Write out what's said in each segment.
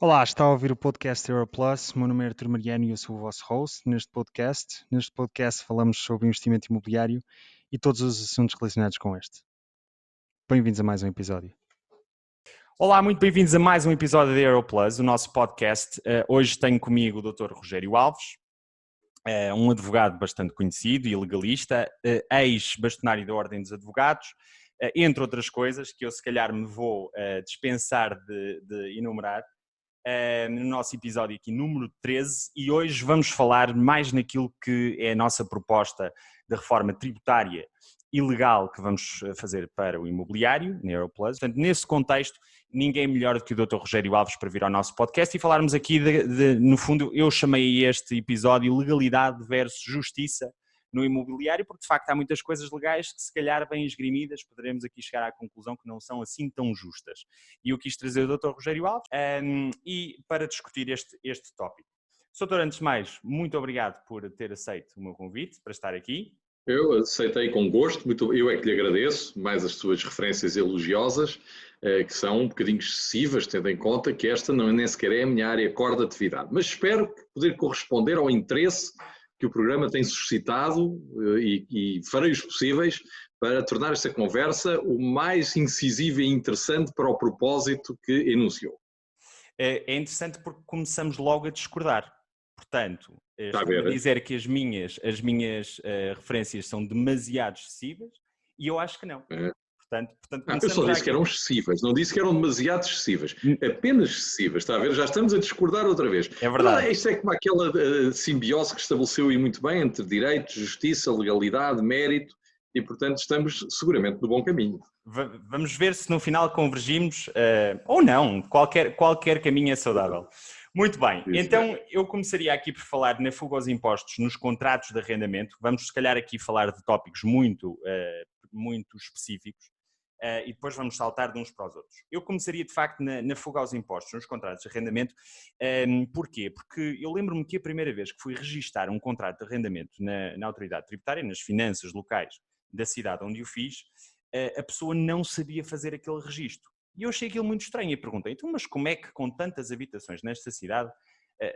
Olá, está a ouvir o podcast Europlus. Meu nome é Artur Mariano e eu sou o vosso host neste podcast. Neste podcast falamos sobre investimento imobiliário e todos os assuntos relacionados com este. Bem-vindos a mais um episódio. Olá, muito bem-vindos a mais um episódio da Europlus, o nosso podcast. Hoje tenho comigo o Dr. Rogério Alves, um advogado bastante conhecido e legalista, ex-bastonário da Ordem dos Advogados, entre outras coisas que eu se calhar me vou dispensar de enumerar. No nosso episódio aqui número 13, e hoje vamos falar mais naquilo que é a nossa proposta de reforma tributária e legal que vamos fazer para o imobiliário, na Europlus. Portanto, nesse contexto, ninguém melhor do que o Dr. Rogério Alves para vir ao nosso podcast e falarmos aqui, no fundo, eu chamei este episódio Legalidade versus Justiça no imobiliário, porque de facto há muitas coisas legais que se calhar bem esgrimidas, poderemos aqui chegar à conclusão que não são assim tão justas. E eu quis trazer o Dr. Rogério Alves e para discutir este tópico. Doutor, antes de mais, muito obrigado por ter aceito o meu convite para estar aqui. Eu aceitei com gosto, eu é que lhe agradeço, mais as suas referências elogiosas, que são um bocadinho excessivas, tendo em conta que esta nem sequer é a minha área core de atividade. Mas espero poder corresponder ao interesse que o programa tem suscitado e farei os possíveis para tornar esta conversa o mais incisiva e interessante para o propósito que enunciou. É interessante porque começamos logo a discordar. Portanto, estou a dizer que as minhas referências são demasiado excessivas e eu acho que não. Portanto, eu só disse que eram excessivas, não disse que eram demasiado excessivas. Apenas excessivas, está a ver? Já estamos a discordar outra vez. É verdade. Isto é como aquela simbiose que estabeleceu aí muito bem entre direito, justiça, legalidade, mérito e, portanto, estamos seguramente no bom caminho. Vamos ver se no final convergimos ou não. Qualquer caminho é saudável. Muito bem, então eu começaria aqui por falar na fuga aos impostos nos contratos de arrendamento. Vamos se calhar aqui falar de tópicos muito específicos e depois vamos saltar de uns para os outros. Eu começaria de facto na fuga aos impostos nos contratos de arrendamento. Porquê? Porque eu lembro-me que a primeira vez que fui registar um contrato de arrendamento na autoridade tributária, nas finanças locais da cidade onde o fiz, a pessoa não sabia fazer aquele registro. E eu achei aquilo muito estranho e perguntei, então, mas como é que com tantas habitações nesta cidade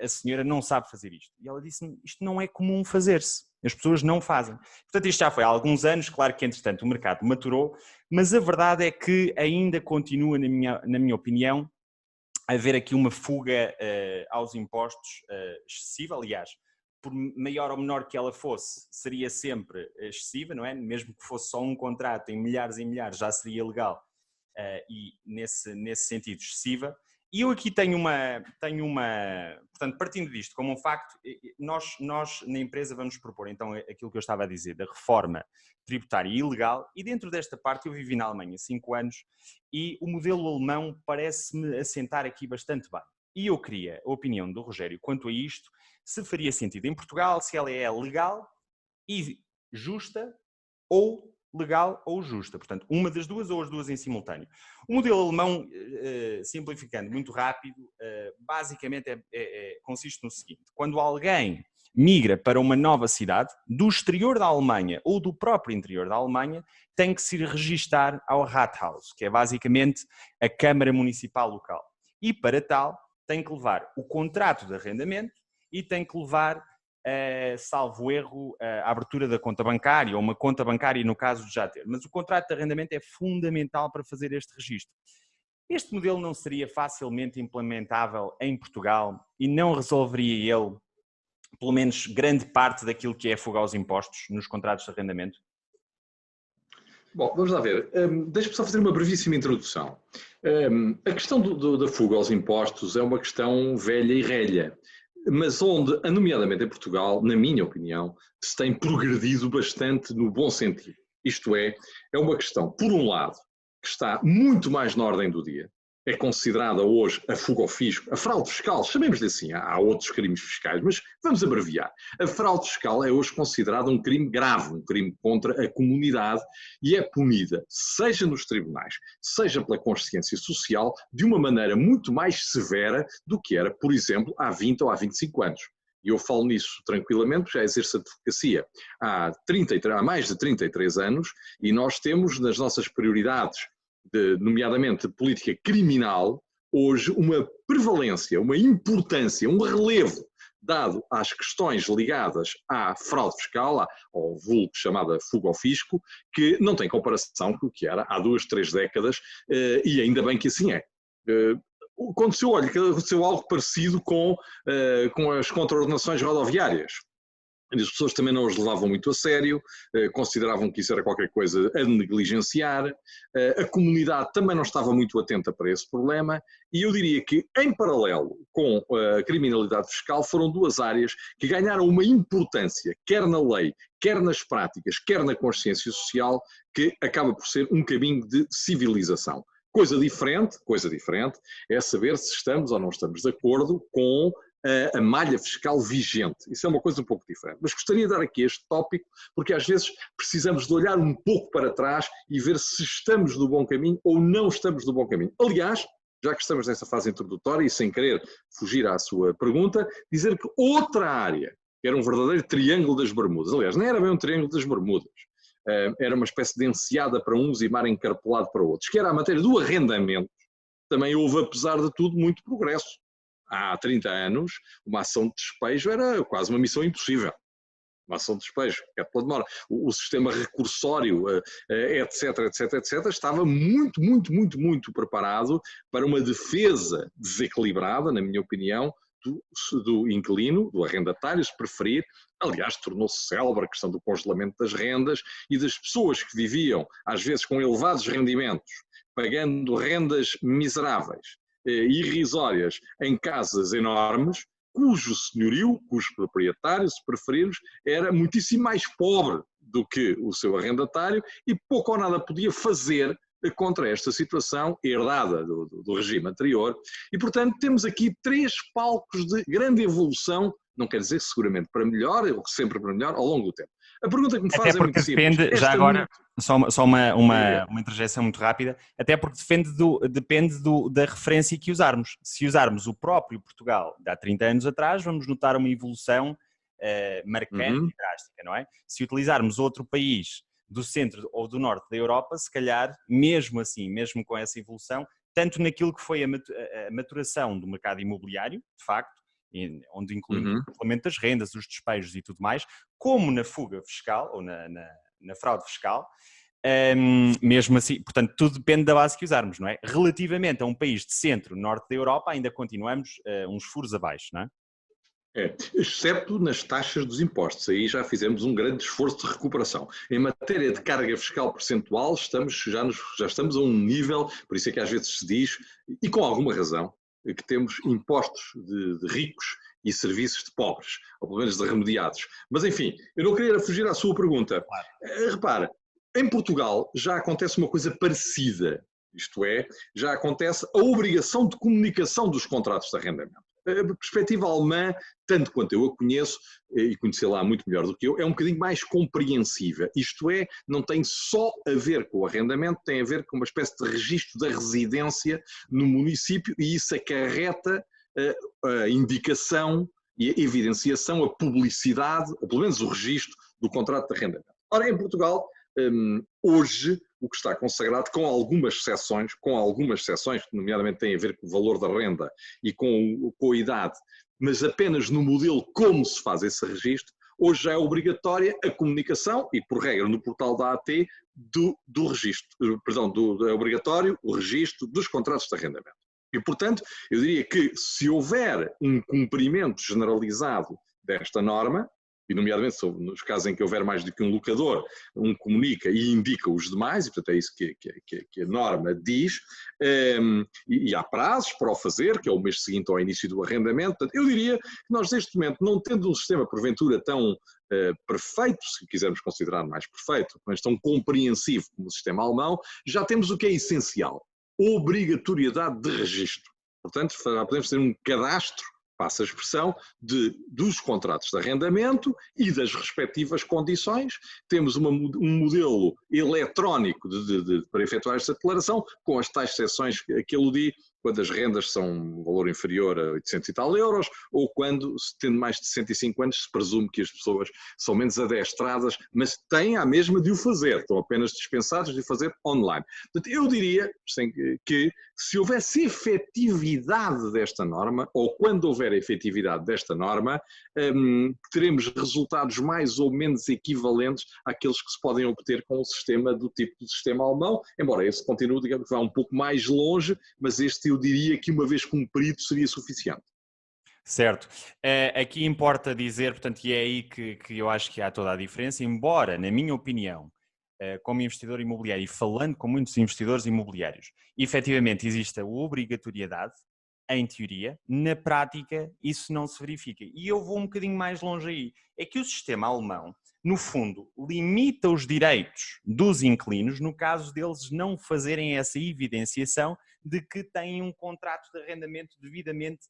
a senhora não sabe fazer isto? E ela disse-me, isto não é comum fazer-se, as pessoas não fazem. Portanto, isto já foi há alguns anos, claro que entretanto o mercado maturou, mas a verdade é que ainda continua, na minha opinião, a haver aqui uma fuga aos impostos excessiva. Aliás, por maior ou menor que ela fosse, seria sempre excessiva, não é? Mesmo que fosse só um contrato em milhares e milhares, já seria legal. E nesse sentido excessiva. E eu aqui tenho uma, portanto, partindo disto como um facto, nós na empresa vamos propor então aquilo que eu estava a dizer, da reforma tributária e legal, e dentro desta parte eu vivi na Alemanha 5 anos e o modelo alemão parece-me assentar aqui bastante bem. E eu queria a opinião do Rogério quanto a isto, se faria sentido em Portugal, se ela é legal e justa ou legal ou justa, portanto, uma das duas ou as duas em simultâneo. O modelo alemão, simplificando muito rápido, basicamente consiste no seguinte: quando alguém migra para uma nova cidade, do exterior da Alemanha ou do próprio interior da Alemanha, tem que se registar ao Rathaus, que é basicamente a Câmara Municipal local. E para tal, tem que levar o contrato de arrendamento e tem que levar salvo erro, a abertura da conta bancária ou uma conta bancária no caso de já ter. Mas o contrato de arrendamento é fundamental para fazer este registro. Este modelo não seria facilmente implementável em Portugal e não resolveria ele, pelo menos, grande parte daquilo que é a fuga aos impostos nos contratos de arrendamento? Bom, vamos lá ver. Deixa-me só fazer uma brevíssima introdução. A questão da fuga aos impostos é uma questão velha e relha, mas onde, nomeadamente em Portugal, na minha opinião, se tem progredido bastante no bom sentido. Isto é uma questão, por um lado, que está muito mais na ordem do dia. É considerada hoje a fuga ao fisco, a fraude fiscal, chamemos-lhe assim, há outros crimes fiscais, mas vamos abreviar. A fraude fiscal é hoje considerada um crime grave, um crime contra a comunidade e é punida, seja nos tribunais, seja pela consciência social, de uma maneira muito mais severa do que era, por exemplo, há 20 ou há 25 anos. E eu falo nisso tranquilamente, já exerço advocacia há mais de 33 anos e nós temos nas nossas prioridades, nomeadamente de política criminal, hoje uma prevalência, uma importância, um relevo dado às questões ligadas à fraude fiscal, ao vulgo chamada fuga ao fisco, que não tem comparação com o que era há 2, 3 décadas, e ainda bem que assim é. Aconteceu algo parecido com as contraordenações rodoviárias. As pessoas também não as levavam muito a sério, consideravam que isso era qualquer coisa a negligenciar, a comunidade também não estava muito atenta para esse problema, e eu diria que, em paralelo com a criminalidade fiscal, foram 2 áreas que ganharam uma importância, quer na lei, quer nas práticas, quer na consciência social, que acaba por ser um caminho de civilização. Coisa diferente é saber se estamos ou não estamos de acordo com a malha fiscal vigente. Isso é uma coisa um pouco diferente. Mas gostaria de dar aqui este tópico, porque às vezes precisamos de olhar um pouco para trás e ver se estamos no bom caminho ou não estamos no bom caminho. Aliás, já que estamos nessa fase introdutória e sem querer fugir à sua pergunta, dizer que outra área, que era um verdadeiro triângulo das Bermudas, aliás, não era bem um triângulo das Bermudas, era uma espécie de enseada para uns e mar encarpelado para outros, que era a matéria do arrendamento. Também houve, apesar de tudo, muito progresso. Há 30 anos, uma ação de despejo era quase uma missão impossível. Uma ação de despejo, que é pela demora. O sistema recursório, etc., estava muito preparado para uma defesa desequilibrada, na minha opinião, do inquilino, do arrendatário, se preferir. Aliás, tornou-se célebre a questão do congelamento das rendas e das pessoas que viviam, às vezes com elevados rendimentos, pagando rendas miseráveis, irrisórias, em casas enormes, cujo senhorio, cujo proprietário, se preferirmos, era muitíssimo mais pobre do que o seu arrendatário e pouco ou nada podia fazer contra esta situação herdada do regime anterior. E, portanto, temos aqui 3 palcos de grande evolução, não quer dizer seguramente para melhor, ou sempre para melhor, ao longo do tempo. A pergunta que me faz é muito simples. Depende, já agora, só uma interjeição muito rápida, até porque depende da referência que usarmos. Se usarmos o próprio Portugal de há 30 anos atrás, vamos notar uma evolução marcante e drástica, não é? Se utilizarmos outro país do centro ou do norte da Europa, se calhar, mesmo assim, mesmo com essa evolução, tanto naquilo que foi a maturação do mercado imobiliário, de facto, onde incluímos o complemento das rendas, os despejos e tudo mais, como na fuga fiscal ou na fraude fiscal, mesmo assim, portanto, tudo depende da base que usarmos, não é? Relativamente a um país de centro, norte da Europa, ainda continuamos uns furos abaixo, não é? Exceto nas taxas dos impostos, aí já fizemos um grande esforço de recuperação. Em matéria de carga fiscal percentual, já estamos a um nível, por isso é que às vezes se diz, e com alguma razão, que temos impostos de ricos e serviços de pobres, ou pelo menos de remediados. Mas enfim, eu não queria fugir à sua pergunta. Claro. Repare, em Portugal já acontece uma coisa parecida, isto é, já acontece a obrigação de comunicação dos contratos de arrendamento. A perspectiva alemã, tanto quanto eu a conheço, e conhecê-la muito melhor do que eu, é um bocadinho mais compreensiva. Isto é, não tem só a ver com o arrendamento, tem a ver com uma espécie de registro da residência no município e isso acarreta a indicação e a evidenciação, a publicidade, ou pelo menos o registro do contrato de arrendamento. Ora, em Portugal, hoje, o que está consagrado, com algumas exceções, que nomeadamente têm a ver com o valor da renda e com a idade, mas apenas no modelo como se faz esse registro, hoje já é obrigatória a comunicação, e por regra no portal da AT, é obrigatório o registro dos contratos de arrendamento. E, portanto, eu diria que se houver um cumprimento generalizado desta norma, e nomeadamente nos casos em que houver mais do que um locador, um comunica e indica os demais, e portanto é isso que a norma diz, e há prazos para o fazer, que é o mês seguinte ao início do arrendamento. Portanto, eu diria que nós neste momento, não tendo um sistema porventura tão perfeito, se quisermos considerar mais perfeito, mas tão compreensivo como o sistema alemão, já temos o que é essencial, obrigatoriedade de registro. Portanto, podemos ter um cadastro, passa a expressão, dos contratos de arrendamento e das respectivas condições. Temos um modelo eletrónico para efetuar esta declaração, com as tais exceções que aludi, quando as rendas são um valor inferior a 800 e tal euros, ou quando, tendo mais de 65 anos, se presume que as pessoas são menos adestradas, mas têm a mesma de o fazer, estão apenas dispensados de o fazer online. Portanto, eu diria que Se houvesse efetividade desta norma, ou quando houver efetividade desta norma, teremos resultados mais ou menos equivalentes àqueles que se podem obter com o sistema do tipo do sistema alemão, embora esse continue, digamos, vá um pouco mais longe, mas este eu diria que uma vez cumprido seria suficiente. Certo. Aqui importa dizer, portanto, e é aí que eu acho que há toda a diferença, embora, na minha opinião, como investidor imobiliário e falando com muitos investidores imobiliários, efetivamente existe a obrigatoriedade, em teoria, na prática isso não se verifica. E eu vou um bocadinho mais longe aí. É que o sistema alemão, no fundo, limita os direitos dos inquilinos no caso deles não fazerem essa evidenciação de que têm um contrato de arrendamento devidamente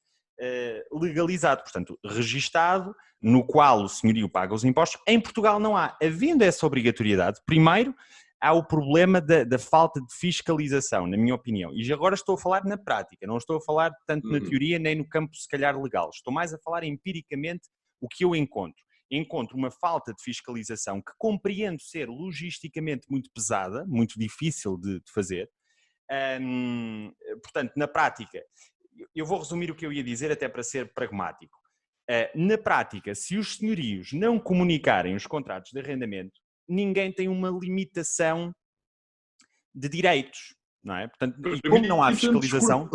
legalizado, portanto, registado, no qual o senhorio paga os impostos. Em Portugal não há. Havendo essa obrigatoriedade, primeiro, há o problema da falta de fiscalização, na minha opinião. E agora estou a falar na prática, não estou a falar tanto na teoria nem no campo, se calhar, legal. Estou mais a falar empiricamente o que eu encontro. Encontro uma falta de fiscalização que compreendo ser logisticamente muito pesada, muito difícil de fazer. Portanto, na prática, eu vou resumir o que eu ia dizer até para ser pragmático. Na prática, se os senhorios não comunicarem os contratos de arrendamento, ninguém tem uma limitação de direitos, não é? Portanto, e como não há fiscalização...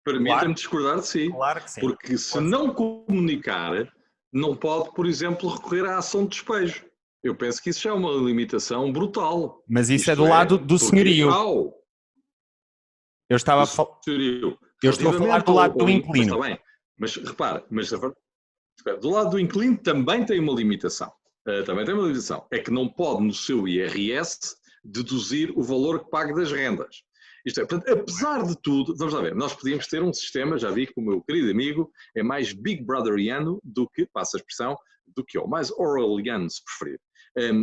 Permita-me discordar de si. Claro que sim. Porque se não comunicar, não pode, por exemplo, recorrer à ação de despejo. Eu penso que isso já é uma limitação brutal. Mas isso é do lado do senhorio. Eu estava a falar... Eu estou a falar do lado do inquilino. Está bem, mas repara, do lado do inquilino também tem uma limitação. É que não pode, no seu IRS, deduzir o valor que paga das rendas. Isto é, portanto, apesar de tudo, vamos lá ver, nós podíamos ter um sistema, já vi que o meu querido amigo é mais Big Brotheriano do que, passa a expressão, do que eu, mais Orwelliano, se preferir.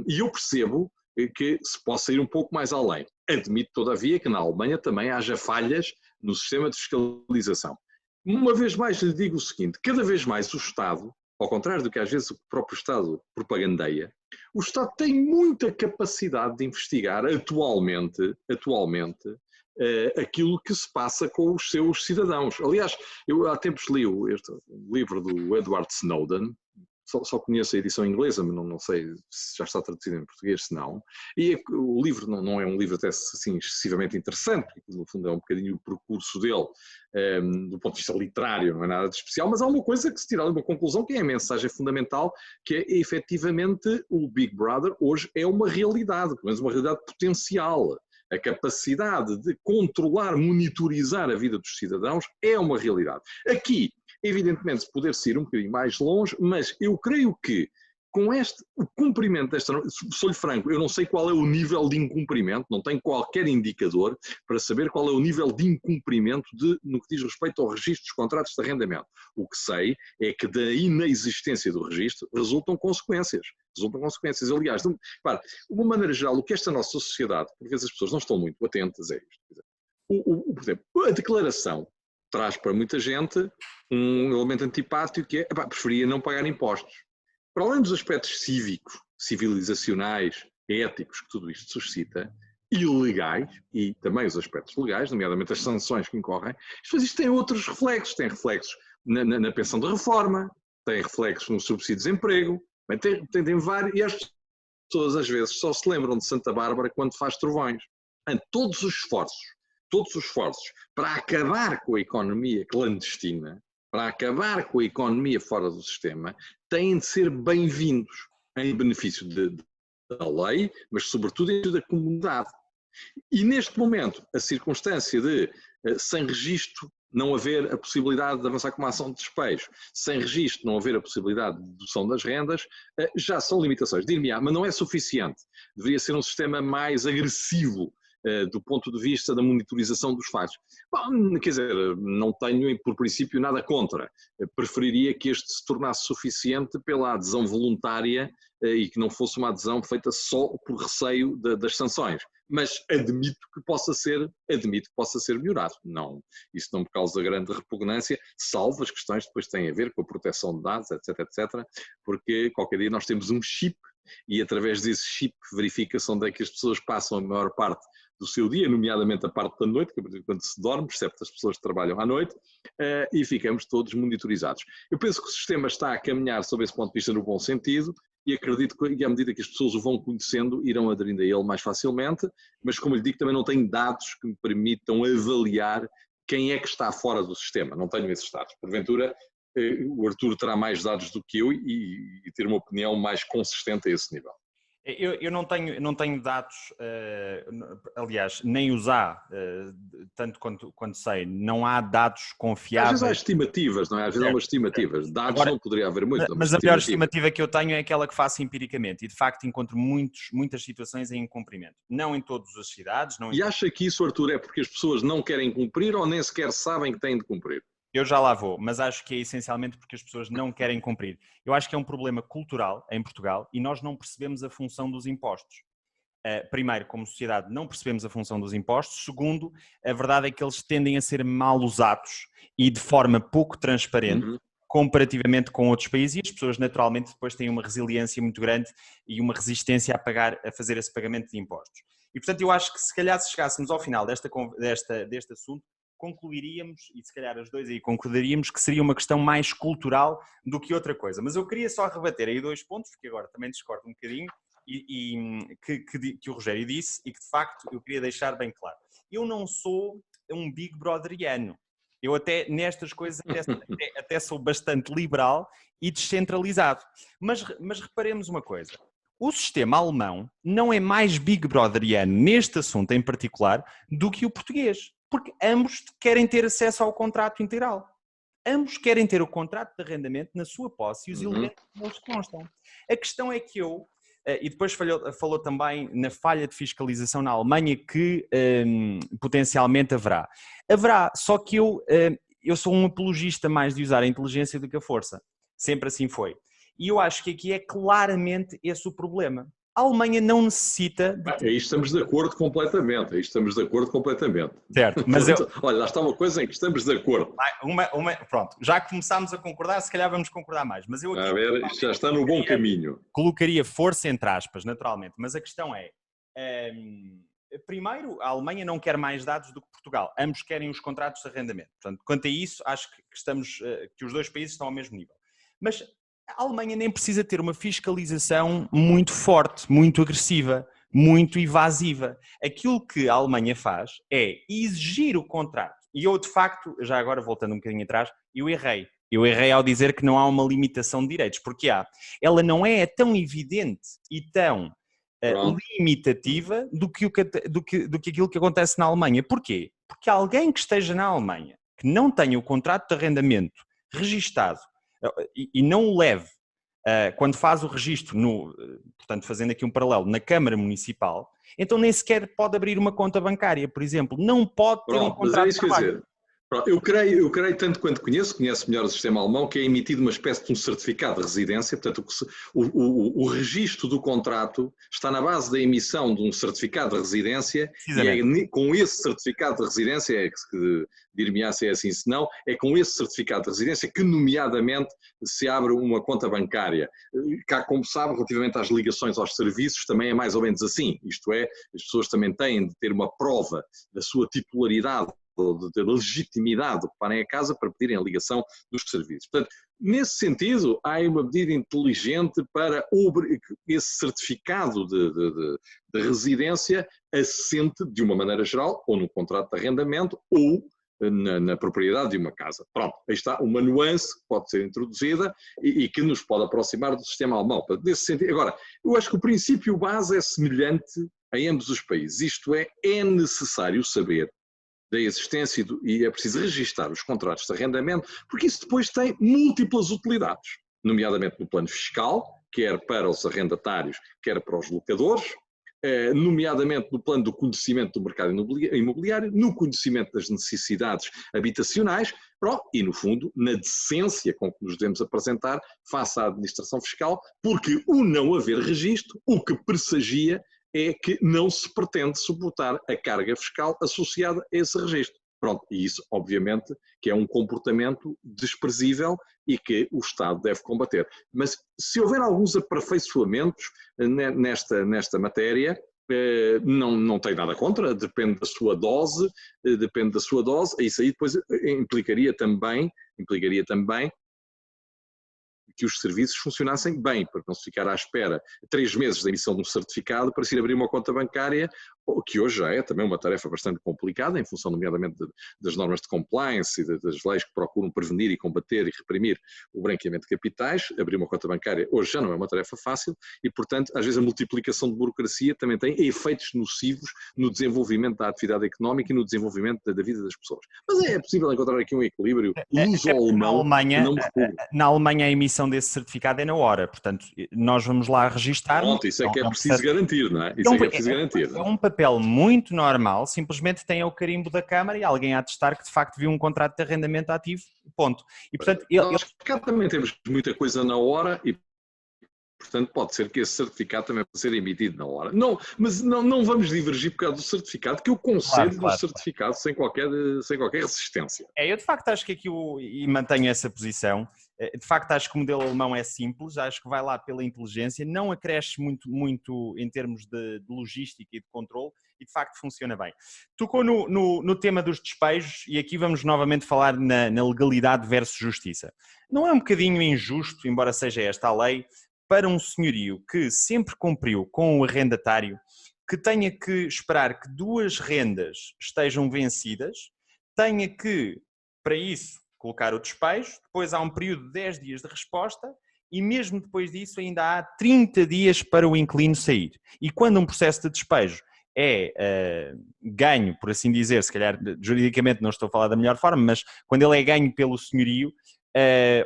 E eu percebo que se possa ir um pouco mais além. Admito, todavia, que na Alemanha também haja falhas no sistema de fiscalização. Uma vez mais lhe digo o seguinte, cada vez mais o Estado, ao contrário do que às vezes o próprio Estado propagandeia, o Estado tem muita capacidade de investigar atualmente aquilo que se passa com os seus cidadãos. Aliás, eu há tempos li este livro do Edward Snowden, só conheço a edição inglesa, mas não sei se já está traduzido em português, se não. E o livro não é um livro até assim excessivamente interessante, porque no fundo é um bocadinho o percurso dele, do ponto de vista literário, não é nada de especial, mas há uma coisa que se tira ali uma conclusão, que é a mensagem fundamental, que é efetivamente o Big Brother hoje é uma realidade, pelo menos uma realidade potencial. A capacidade de controlar, monitorizar a vida dos cidadãos é uma realidade. Aqui, evidentemente, poder-se ir um bocadinho mais longe, mas eu creio que com o cumprimento desta norma, sou-lhe franco, eu não sei qual é o nível de incumprimento, não tenho qualquer indicador para saber qual é o nível de incumprimento no que diz respeito ao registro dos contratos de arrendamento. O que sei é que da inexistência do registro resultam consequências. Aliás, de uma maneira geral, o que esta nossa sociedade, por vezes as pessoas não estão muito atentas a isto. Por exemplo, a declaração traz para muita gente um elemento antipático que é, preferia não pagar impostos. Para além dos aspectos cívicos, civilizacionais, éticos que tudo isto suscita, e legais, e também os aspectos legais, nomeadamente as sanções que incorrem, isto tem outros reflexos. Tem reflexos na pensão de reforma, tem reflexos no subsídio de desemprego, tem vários, e as pessoas às vezes só se lembram de Santa Bárbara quando faz trovões. Todos os esforços para acabar com a economia clandestina, para acabar com a economia fora do sistema, têm de ser bem-vindos em benefício da lei, mas sobretudo em benefício da comunidade. E neste momento, a circunstância de, sem registro, não haver a possibilidade de avançar com uma ação de despejo, sem registro, não haver a possibilidade de dedução das rendas, já são limitações. Dir-me-á, mas não é suficiente. Deveria ser um sistema mais agressivo do ponto de vista da monitorização dos factos. Bom, quer dizer, não tenho, por princípio, nada contra. Preferiria que este se tornasse suficiente pela adesão voluntária e que não fosse uma adesão feita só por receio das sanções. Mas admito que possa ser melhorado. Não, isso não me causa grande repugnância, salvo as questões que depois têm a ver com a proteção de dados, etc, porque qualquer dia nós temos um chip e através desse chip verifica-se onde é que as pessoas passam a maior parte do seu dia, nomeadamente a parte da noite, que é quando se dorme, exceto as pessoas que trabalham à noite, e ficamos todos monitorizados. Eu penso que o sistema está a caminhar, sob esse ponto de vista, no bom sentido, e acredito que, à medida que as pessoas o vão conhecendo, irão aderindo a ele mais facilmente, mas, como lhe digo, também não tenho dados que me permitam avaliar quem é que está fora do sistema. Não tenho esses dados. Porventura, o Artur terá mais dados do que eu e ter uma opinião mais consistente a esse nível. Eu não tenho dados, aliás, nem os há, tanto quanto sei, não há dados confiáveis. Às vezes há estimativas, não é? Às vezes há umas estimativas. Dados agora, não poderia haver muito. Mas a melhor estimativa que eu tenho é aquela que faço empiricamente e, de facto, encontro muitas situações em incumprimento. Não em todas as cidades. Não em... E acha que isso, Artur, é porque as pessoas não querem cumprir ou nem sequer sabem que têm de cumprir? Eu já lá vou, mas acho que é essencialmente porque as pessoas não querem cumprir. Eu acho que é um problema cultural em Portugal e nós não percebemos a função dos impostos. Primeiro, como sociedade, não percebemos a função dos impostos. Segundo, a verdade é que eles tendem a ser mal usados e de forma pouco transparente, comparativamente com outros países, e as pessoas naturalmente depois têm uma resiliência muito grande e uma resistência a fazer esse pagamento de impostos. E portanto eu acho que se calhar se chegássemos ao final deste assunto, concluiríamos, e se calhar as dois aí concordaríamos, que seria uma questão mais cultural do que outra coisa. Mas eu queria só rebater aí 2 pontos, porque agora também discordo um bocadinho, que o Rogério disse e que de facto eu queria deixar bem claro. Eu não sou um Big Brotheriano. Eu até nestas coisas até sou bastante liberal e descentralizado. Mas reparemos uma coisa. O sistema alemão não é mais Big Brotheriano neste assunto em particular do que o português. Porque ambos querem ter acesso ao contrato integral. Ambos querem ter o contrato de arrendamento na sua posse e os elementos neles constam. A questão é que e depois falou também na falha de fiscalização na Alemanha que potencialmente haverá. Haverá, só que eu sou um apologista mais de usar a inteligência do que a força. Sempre assim foi. E eu acho que aqui é claramente esse o problema. A Alemanha não necessita... Aí estamos de acordo completamente. Certo, mas olha, lá está uma coisa em que estamos de acordo. Pronto, já começámos a concordar, se calhar vamos concordar mais. Mas eu aqui... A ver, isto já está no bom caminho. Colocaria força entre aspas, naturalmente. Mas a questão é... primeiro, a Alemanha não quer mais dados do que Portugal. Ambos querem os contratos de arrendamento. Portanto, quanto a isso, acho que os dois países estão ao mesmo nível. Mas... a Alemanha nem precisa ter uma fiscalização muito forte, muito agressiva, muito evasiva. Aquilo que a Alemanha faz é exigir o contrato. E eu, de facto, já agora voltando um bocadinho atrás, eu errei. Eu errei ao dizer que não há uma limitação de direitos, porque há. Ela não é tão evidente e tão limitativa do que aquilo que acontece na Alemanha. Porquê? Porque alguém que esteja na Alemanha, que não tenha o contrato de arrendamento registado, e não o leve, quando faz o registro, portanto fazendo aqui um paralelo, na Câmara Municipal, então nem sequer pode abrir uma conta bancária, por exemplo, não pode ter um contrato de trabalho. Eu creio, tanto quanto conheço melhor o sistema alemão, que é emitido uma espécie de um certificado de residência, portanto o registro do contrato está na base da emissão de um certificado de residência e é com esse certificado de residência, que dir-me-á se é assim, se não, é com esse certificado de residência que nomeadamente se abre uma conta bancária. Cá, como sabe, relativamente às ligações aos serviços, também é mais ou menos assim, isto é, as pessoas também têm de ter uma prova da sua titularidade, de legitimidade de ocuparem a casa para pedirem a ligação dos serviços. Portanto, nesse sentido, há uma medida inteligente para esse certificado de residência assente de uma maneira geral, ou no contrato de arrendamento, ou na propriedade de uma casa. Pronto, aí está uma nuance que pode ser introduzida e que nos pode aproximar do sistema alemão. Nesse sentido, agora, eu acho que o princípio base é semelhante em ambos os países. Isto é necessário saber da existência e é preciso registar os contratos de arrendamento, porque isso depois tem múltiplas utilidades, nomeadamente no plano fiscal, quer para os arrendatários, quer para os locadores, nomeadamente no plano do conhecimento do mercado imobiliário, no conhecimento das necessidades habitacionais, e no fundo, na decência com que nos devemos apresentar face à administração fiscal, porque o não haver registro, o que pressagia é que não se pretende suportar a carga fiscal associada a esse registro. Pronto, e isso, obviamente, que é um comportamento desprezível e que o Estado deve combater. Mas se houver alguns aperfeiçoamentos nesta matéria, não tem nada contra, depende da sua dose, isso aí depois implicaria também que os serviços funcionassem bem, para não se ficar à espera 3 meses da emissão de um certificado para se ir abrir uma conta bancária, que hoje já é também uma tarefa bastante complicada, em função nomeadamente das normas de compliance e das leis que procuram prevenir e combater e reprimir o branqueamento de capitais. Abrir uma conta bancária hoje já não é uma tarefa fácil e, portanto, às vezes a multiplicação de burocracia também tem efeitos nocivos no desenvolvimento da atividade económica e no desenvolvimento da vida das pessoas. Mas é possível encontrar aqui um equilíbrio. O uso alemão não me recuo. Na Alemanha a emissão desse certificado é na hora, portanto nós vamos lá registar. Pronto, isso é que é preciso garantir, não é? Isso é que é preciso garantir. É um papel muito normal, simplesmente tem o carimbo da Câmara e alguém a atestar que de facto viu um contrato de arrendamento ativo, ponto. E portanto... Nós cá também temos muita coisa na hora e portanto pode ser que esse certificado também possa ser emitido na hora. Não, mas não vamos divergir por causa do certificado, que eu concedo do certificado sem qualquer resistência. Eu de facto acho que aqui e mantenho essa posição. De facto acho que o modelo alemão é simples, acho que vai lá pela inteligência, não acresce muito em termos de logística e de controle e de facto funciona bem. Tocou no tema dos despejos e aqui vamos novamente falar na legalidade versus justiça. Não é um bocadinho injusto, embora seja esta a lei, para um senhorio que sempre cumpriu com o arrendatário, que tenha que esperar que 2 rendas estejam vencidas, tenha que, para isso, colocar o despejo, depois há um período de 10 dias de resposta e mesmo depois disso ainda há 30 dias para o inquilino sair. E quando um processo de despejo é ganho, por assim dizer, se calhar juridicamente não estou a falar da melhor forma, mas quando ele é ganho pelo senhorio,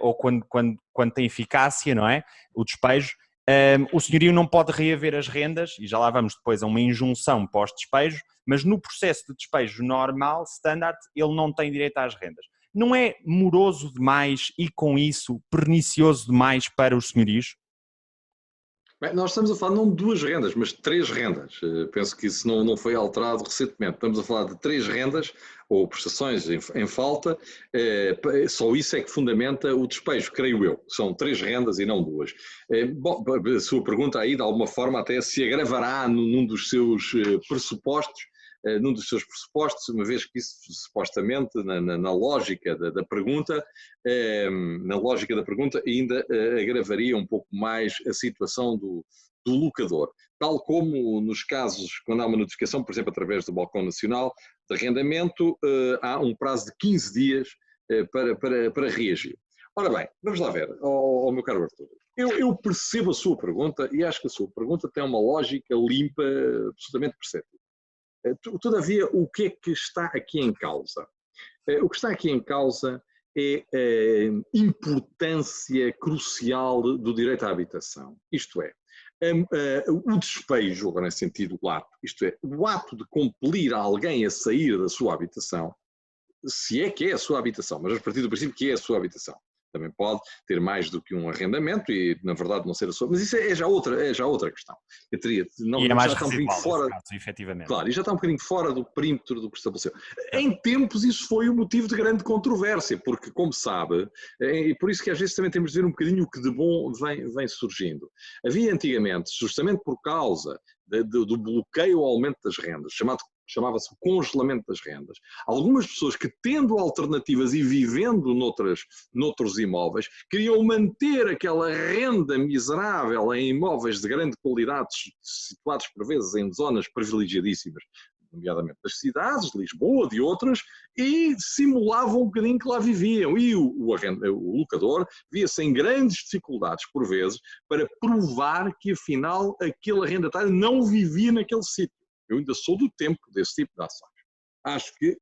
ou quando tem eficácia, não é? O despejo, o senhorio não pode reaver as rendas, e já lá vamos depois a uma injunção pós-despejo, mas no processo de despejo normal, standard, ele não tem direito às rendas. Não é moroso demais e com isso pernicioso demais para os senhorios? Bem, nós estamos a falar não de 2 rendas, mas de 3 rendas. Penso que isso não foi alterado recentemente. Estamos a falar de 3 rendas ou prestações em falta. Só isso é que fundamenta o despejo, creio eu. São 3 rendas e não 2. Bom, a sua pergunta aí, de alguma forma, até se agravará num dos seus pressupostos, uma vez que isso supostamente, na lógica da pergunta, ainda agravaria um pouco mais a situação do locador. Tal como nos casos, quando há uma notificação, por exemplo, através do Balcão Nacional de Arrendamento, há um prazo de 15 dias para reagir. Ora bem, vamos lá ver, meu caro Artur. Eu percebo a sua pergunta e acho que a sua pergunta tem uma lógica limpa, absolutamente perceptível. Todavia, o que é que está aqui em causa? O que está aqui em causa é a importância crucial do direito à habitação. Isto é, o despejo, agora nesse sentido, o ato de compelir alguém a sair da sua habitação, se é que é a sua habitação, mas a partir do princípio que é a sua habitação. Também pode ter mais do que um arrendamento e, na verdade, não ser a sua. Mas isso é já outra questão. E é mais residual, fora, caso, efetivamente. Claro, e já está um bocadinho fora do perímetro do que estabeleceu. Em tempos isso foi um motivo de grande controvérsia, porque, como sabe, e por isso que às vezes também temos de ver um bocadinho o que de bom vem surgindo. Havia antigamente, justamente por causa do bloqueio ao aumento das rendas, chamava-se congelamento das rendas. Algumas pessoas que, tendo alternativas e vivendo noutros imóveis, queriam manter aquela renda miserável em imóveis de grande qualidade, situados por vezes em zonas privilegiadíssimas, nomeadamente das cidades, de Lisboa, de outras, e simulavam um bocadinho que lá viviam. E o locador via-se em grandes dificuldades, por vezes, para provar que, afinal, aquele arrendatário não vivia naquele sítio. Eu ainda sou do tempo desse tipo de ações. Acho que,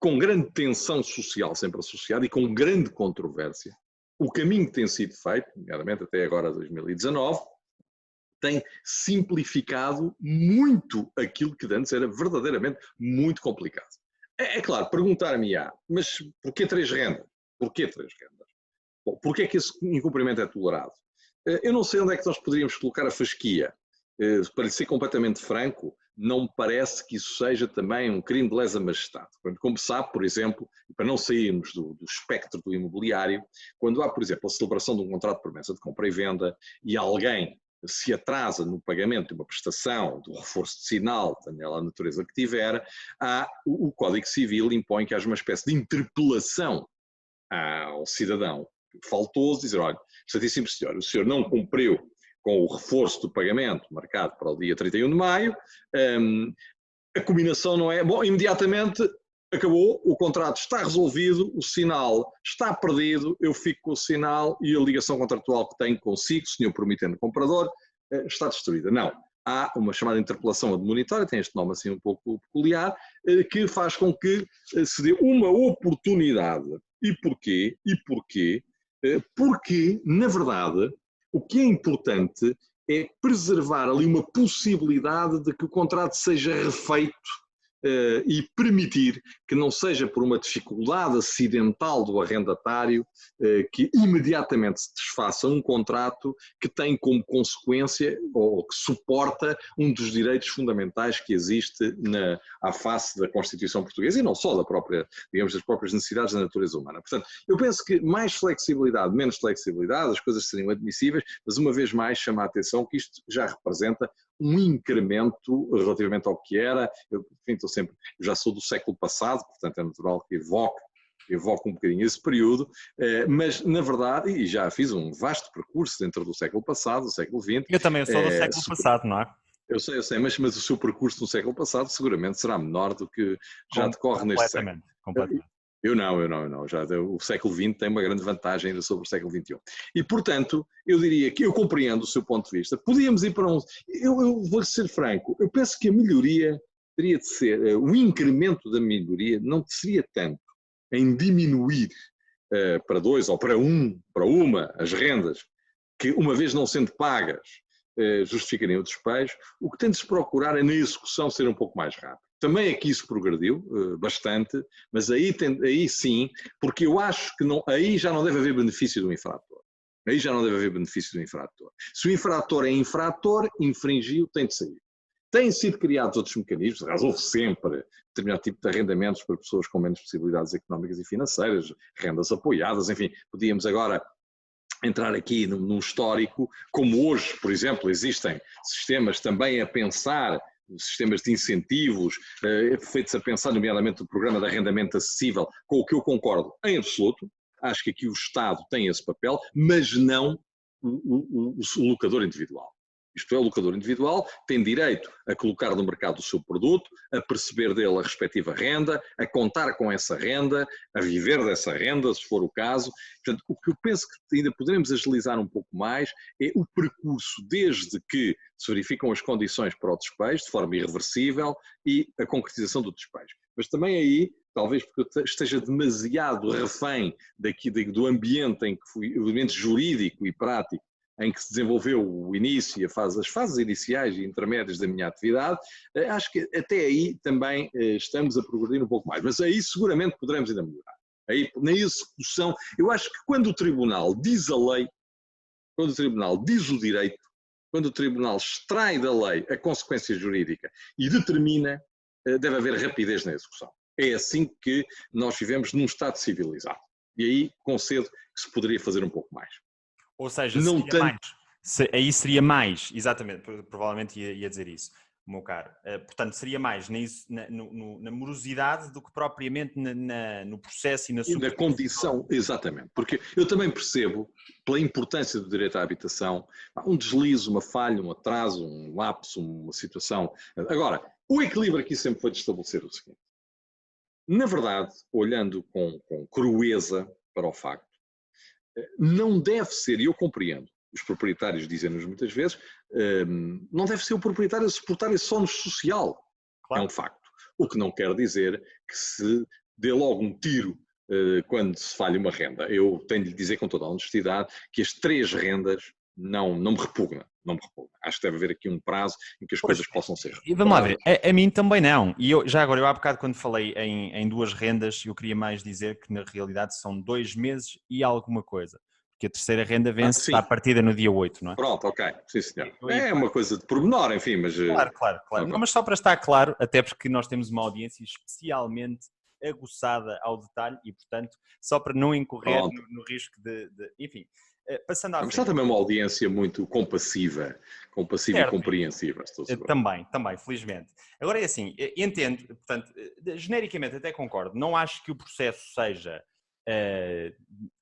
com grande tensão social sempre associada e com grande controvérsia, o caminho que tem sido feito, nomeadamente até agora 2019, tem simplificado muito aquilo que antes era verdadeiramente muito complicado. É claro, perguntar-me-á, mas porquê 3 rendas? Porquê 3 rendas? Bom, porquê é que esse incumprimento é tolerado? Eu não sei onde é que nós poderíamos colocar a fasquia. Para lhe ser completamente franco, não me parece que isso seja também um crime de lesa majestade. Como sabe, por exemplo, para não sairmos do espectro do imobiliário, quando há, por exemplo, a celebração de um contrato de promessa de compra e venda e alguém se atrasa no pagamento de uma prestação, do reforço de sinal, também a natureza que tiver, o Código Civil impõe que haja uma espécie de interpelação ao cidadão faltoso, dizer, olha, Santíssimo Senhor, o senhor não cumpriu com o reforço do pagamento marcado para o dia 31 de maio, a combinação não é... Bom, imediatamente acabou, o contrato está resolvido, o sinal está perdido, eu fico com o sinal e a ligação contratual que tenho consigo, senhor prometendo comprador, está destruída. Não. Há uma chamada interpelação admonitória, tem este nome assim um pouco peculiar, que faz com que se dê uma oportunidade. E porquê? Porque, na verdade, o que é importante é preservar ali uma possibilidade de que o contrato seja refeito e permitir que não seja por uma dificuldade acidental do arrendatário que imediatamente se desfaça um contrato que tem como consequência ou que suporta um dos direitos fundamentais que existe à face da Constituição Portuguesa e não só da própria, digamos, das próprias necessidades da natureza humana. Portanto, eu penso que mais flexibilidade, menos flexibilidade, as coisas seriam admissíveis, mas uma vez mais chama a atenção que isto já representa um incremento relativamente ao que era. Eu já sou do século passado, portanto é natural que evoque um bocadinho esse período, mas na verdade, e já fiz um vasto percurso dentro do século passado, do século XX. Eu também sou do século passado, não é? Eu sei, mas o seu percurso no século passado seguramente será menor do que já decorre neste século. Completamente. Eu não. Já o século XX tem uma grande vantagem ainda sobre o século XXI. E, portanto, eu diria que eu compreendo o seu ponto de vista. Podíamos ir para eu vou ser franco, eu penso que a melhoria teria de ser, o incremento da melhoria não seria tanto em diminuir para 2 ou para uma as rendas, que uma vez não sendo pagas justificariam o despejo. O que tem de se procurar é na execução ser um pouco mais rápido. Também aqui isso progrediu bastante, mas aí sim, porque eu acho que aí já não deve haver benefício do infrator. Se o infrator é infrator, infringiu, tem de sair. Têm sido criados outros mecanismos, aliás, houve sempre determinado tipo de arrendamentos para pessoas com menos possibilidades económicas e financeiras, rendas apoiadas, enfim, podíamos agora entrar aqui num histórico, como hoje, por exemplo, existem sistemas também a pensar, sistemas de incentivos, feitos a pensar, nomeadamente, o programa de arrendamento acessível, com o que eu concordo em absoluto. Acho que aqui o Estado tem esse papel, mas não o locador individual. Isto é, o locador individual tem direito a colocar no mercado o seu produto, a perceber dele a respectiva renda, a contar com essa renda, a viver dessa renda, se for o caso. Portanto, o que eu penso que ainda poderemos agilizar um pouco mais é o percurso desde que se verificam as condições para o despejo, de forma irreversível, e a concretização do despejo. Mas também aí, talvez porque eu esteja demasiado refém do ambiente em que fui, o ambiente jurídico e prático, em que se desenvolveu o início e as fases iniciais e intermédias da minha atividade, acho que até aí também estamos a progredir um pouco mais. Mas aí seguramente poderemos ainda melhorar. Aí, na execução, eu acho que quando o Tribunal diz a lei, quando o Tribunal diz o direito, quando o Tribunal extrai da lei a consequência jurídica e determina, deve haver rapidez na execução. É assim que nós vivemos num Estado civilizado. E aí concedo que se poderia fazer um pouco mais. Ou seja, não seria mais. Aí seria mais, exatamente, provavelmente ia dizer isso, meu caro. Portanto, seria mais na morosidade do que propriamente no processo e na na condição, exatamente. Porque eu também percebo, pela importância do direito à habitação, um deslize, uma falha, um atraso, um lapso, uma situação. Agora, o equilíbrio aqui sempre foi de estabelecer o seguinte. Na verdade, olhando com crueza para o facto, não deve ser, e eu compreendo, os proprietários dizem-nos muitas vezes, não deve ser o proprietário a suportar esse ónus social. Claro. É um facto. O que não quer dizer que se dê logo um tiro quando se falha uma renda. Eu tenho de lhe dizer com toda a honestidade que as 3 rendas não me repugna. Acho que deve haver aqui um prazo em que as coisas possam ser. E vamos lá ver, a mim também não. E eu há bocado quando falei em 2 rendas, eu queria mais dizer que na realidade são 2 meses e alguma coisa. Porque a terceira renda vence à partida no dia 8, não é? Pronto, ok. Sim, senhor. É uma coisa de pormenor, enfim, mas... Claro. Okay. Não, mas só para estar claro, até porque nós temos uma audiência especialmente aguçada ao detalhe e, portanto, só para não incorrer no risco enfim, passando à frente. Está também uma audiência muito compassiva e compreensiva. Também, felizmente. Agora é assim, entendo, portanto, genericamente até concordo, não acho que o processo seja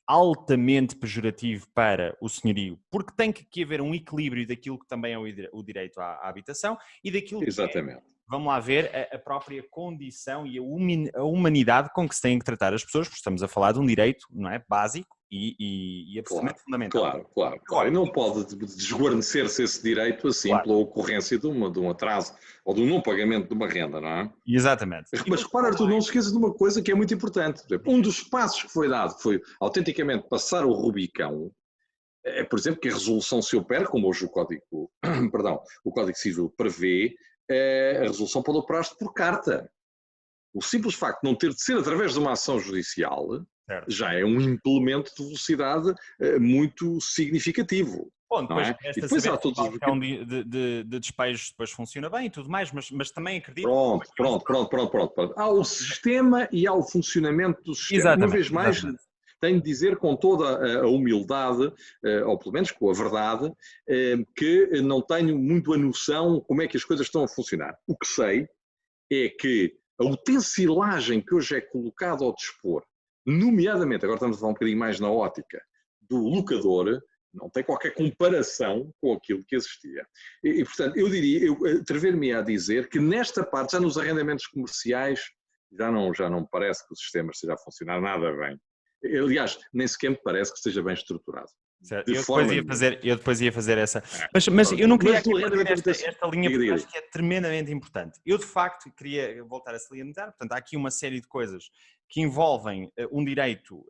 altamente pejorativo para o senhorio, porque tem que haver um equilíbrio daquilo que também é o direito à habitação e daquilo que é, vamos lá ver, a própria condição e a humanidade com que se têm que tratar as pessoas, porque estamos a falar de um direito, não é, básico e absolutamente fundamental. Claro. E não pode desguarnecer-se esse direito assim pela ocorrência de um atraso ou do não pagamento de uma renda, não é? Exatamente. Mas repara, Artur, não se esqueça de uma coisa que é muito importante. Por exemplo, um dos passos que foi dado foi autenticamente passar o Rubicão, por exemplo, que a resolução se opera, como hoje o Código Civil prevê, a resolução pode operar-se por carta. O simples facto de não ter de ser através de uma ação judicial já é um implemento de velocidade muito significativo. Bom, depois, depois há todos os de despejos depois funciona bem e tudo mais, mas também acredito... Pronto. Há o sistema e há o funcionamento do sistema. Uma vez mais, tenho de dizer com toda a humildade, ou pelo menos com a verdade, que não tenho muito a noção como é que as coisas estão a funcionar. O que sei é que a utensilagem que hoje é colocada ao dispor, nomeadamente, agora estamos a falar um bocadinho mais na ótica do locador, não tem qualquer comparação com aquilo que existia. E portanto, eu atrever-me a dizer que nesta parte, já nos arrendamentos comerciais, já não me parece que o sistema esteja a funcionar nada bem. Aliás, nem sequer me parece que esteja bem estruturado. Eu depois ia fazer essa. Mas eu não queria esta linha porque acho que é tremendamente importante. Eu, de facto, queria voltar a salientar. Portanto, há aqui uma série de coisas que envolvem um direito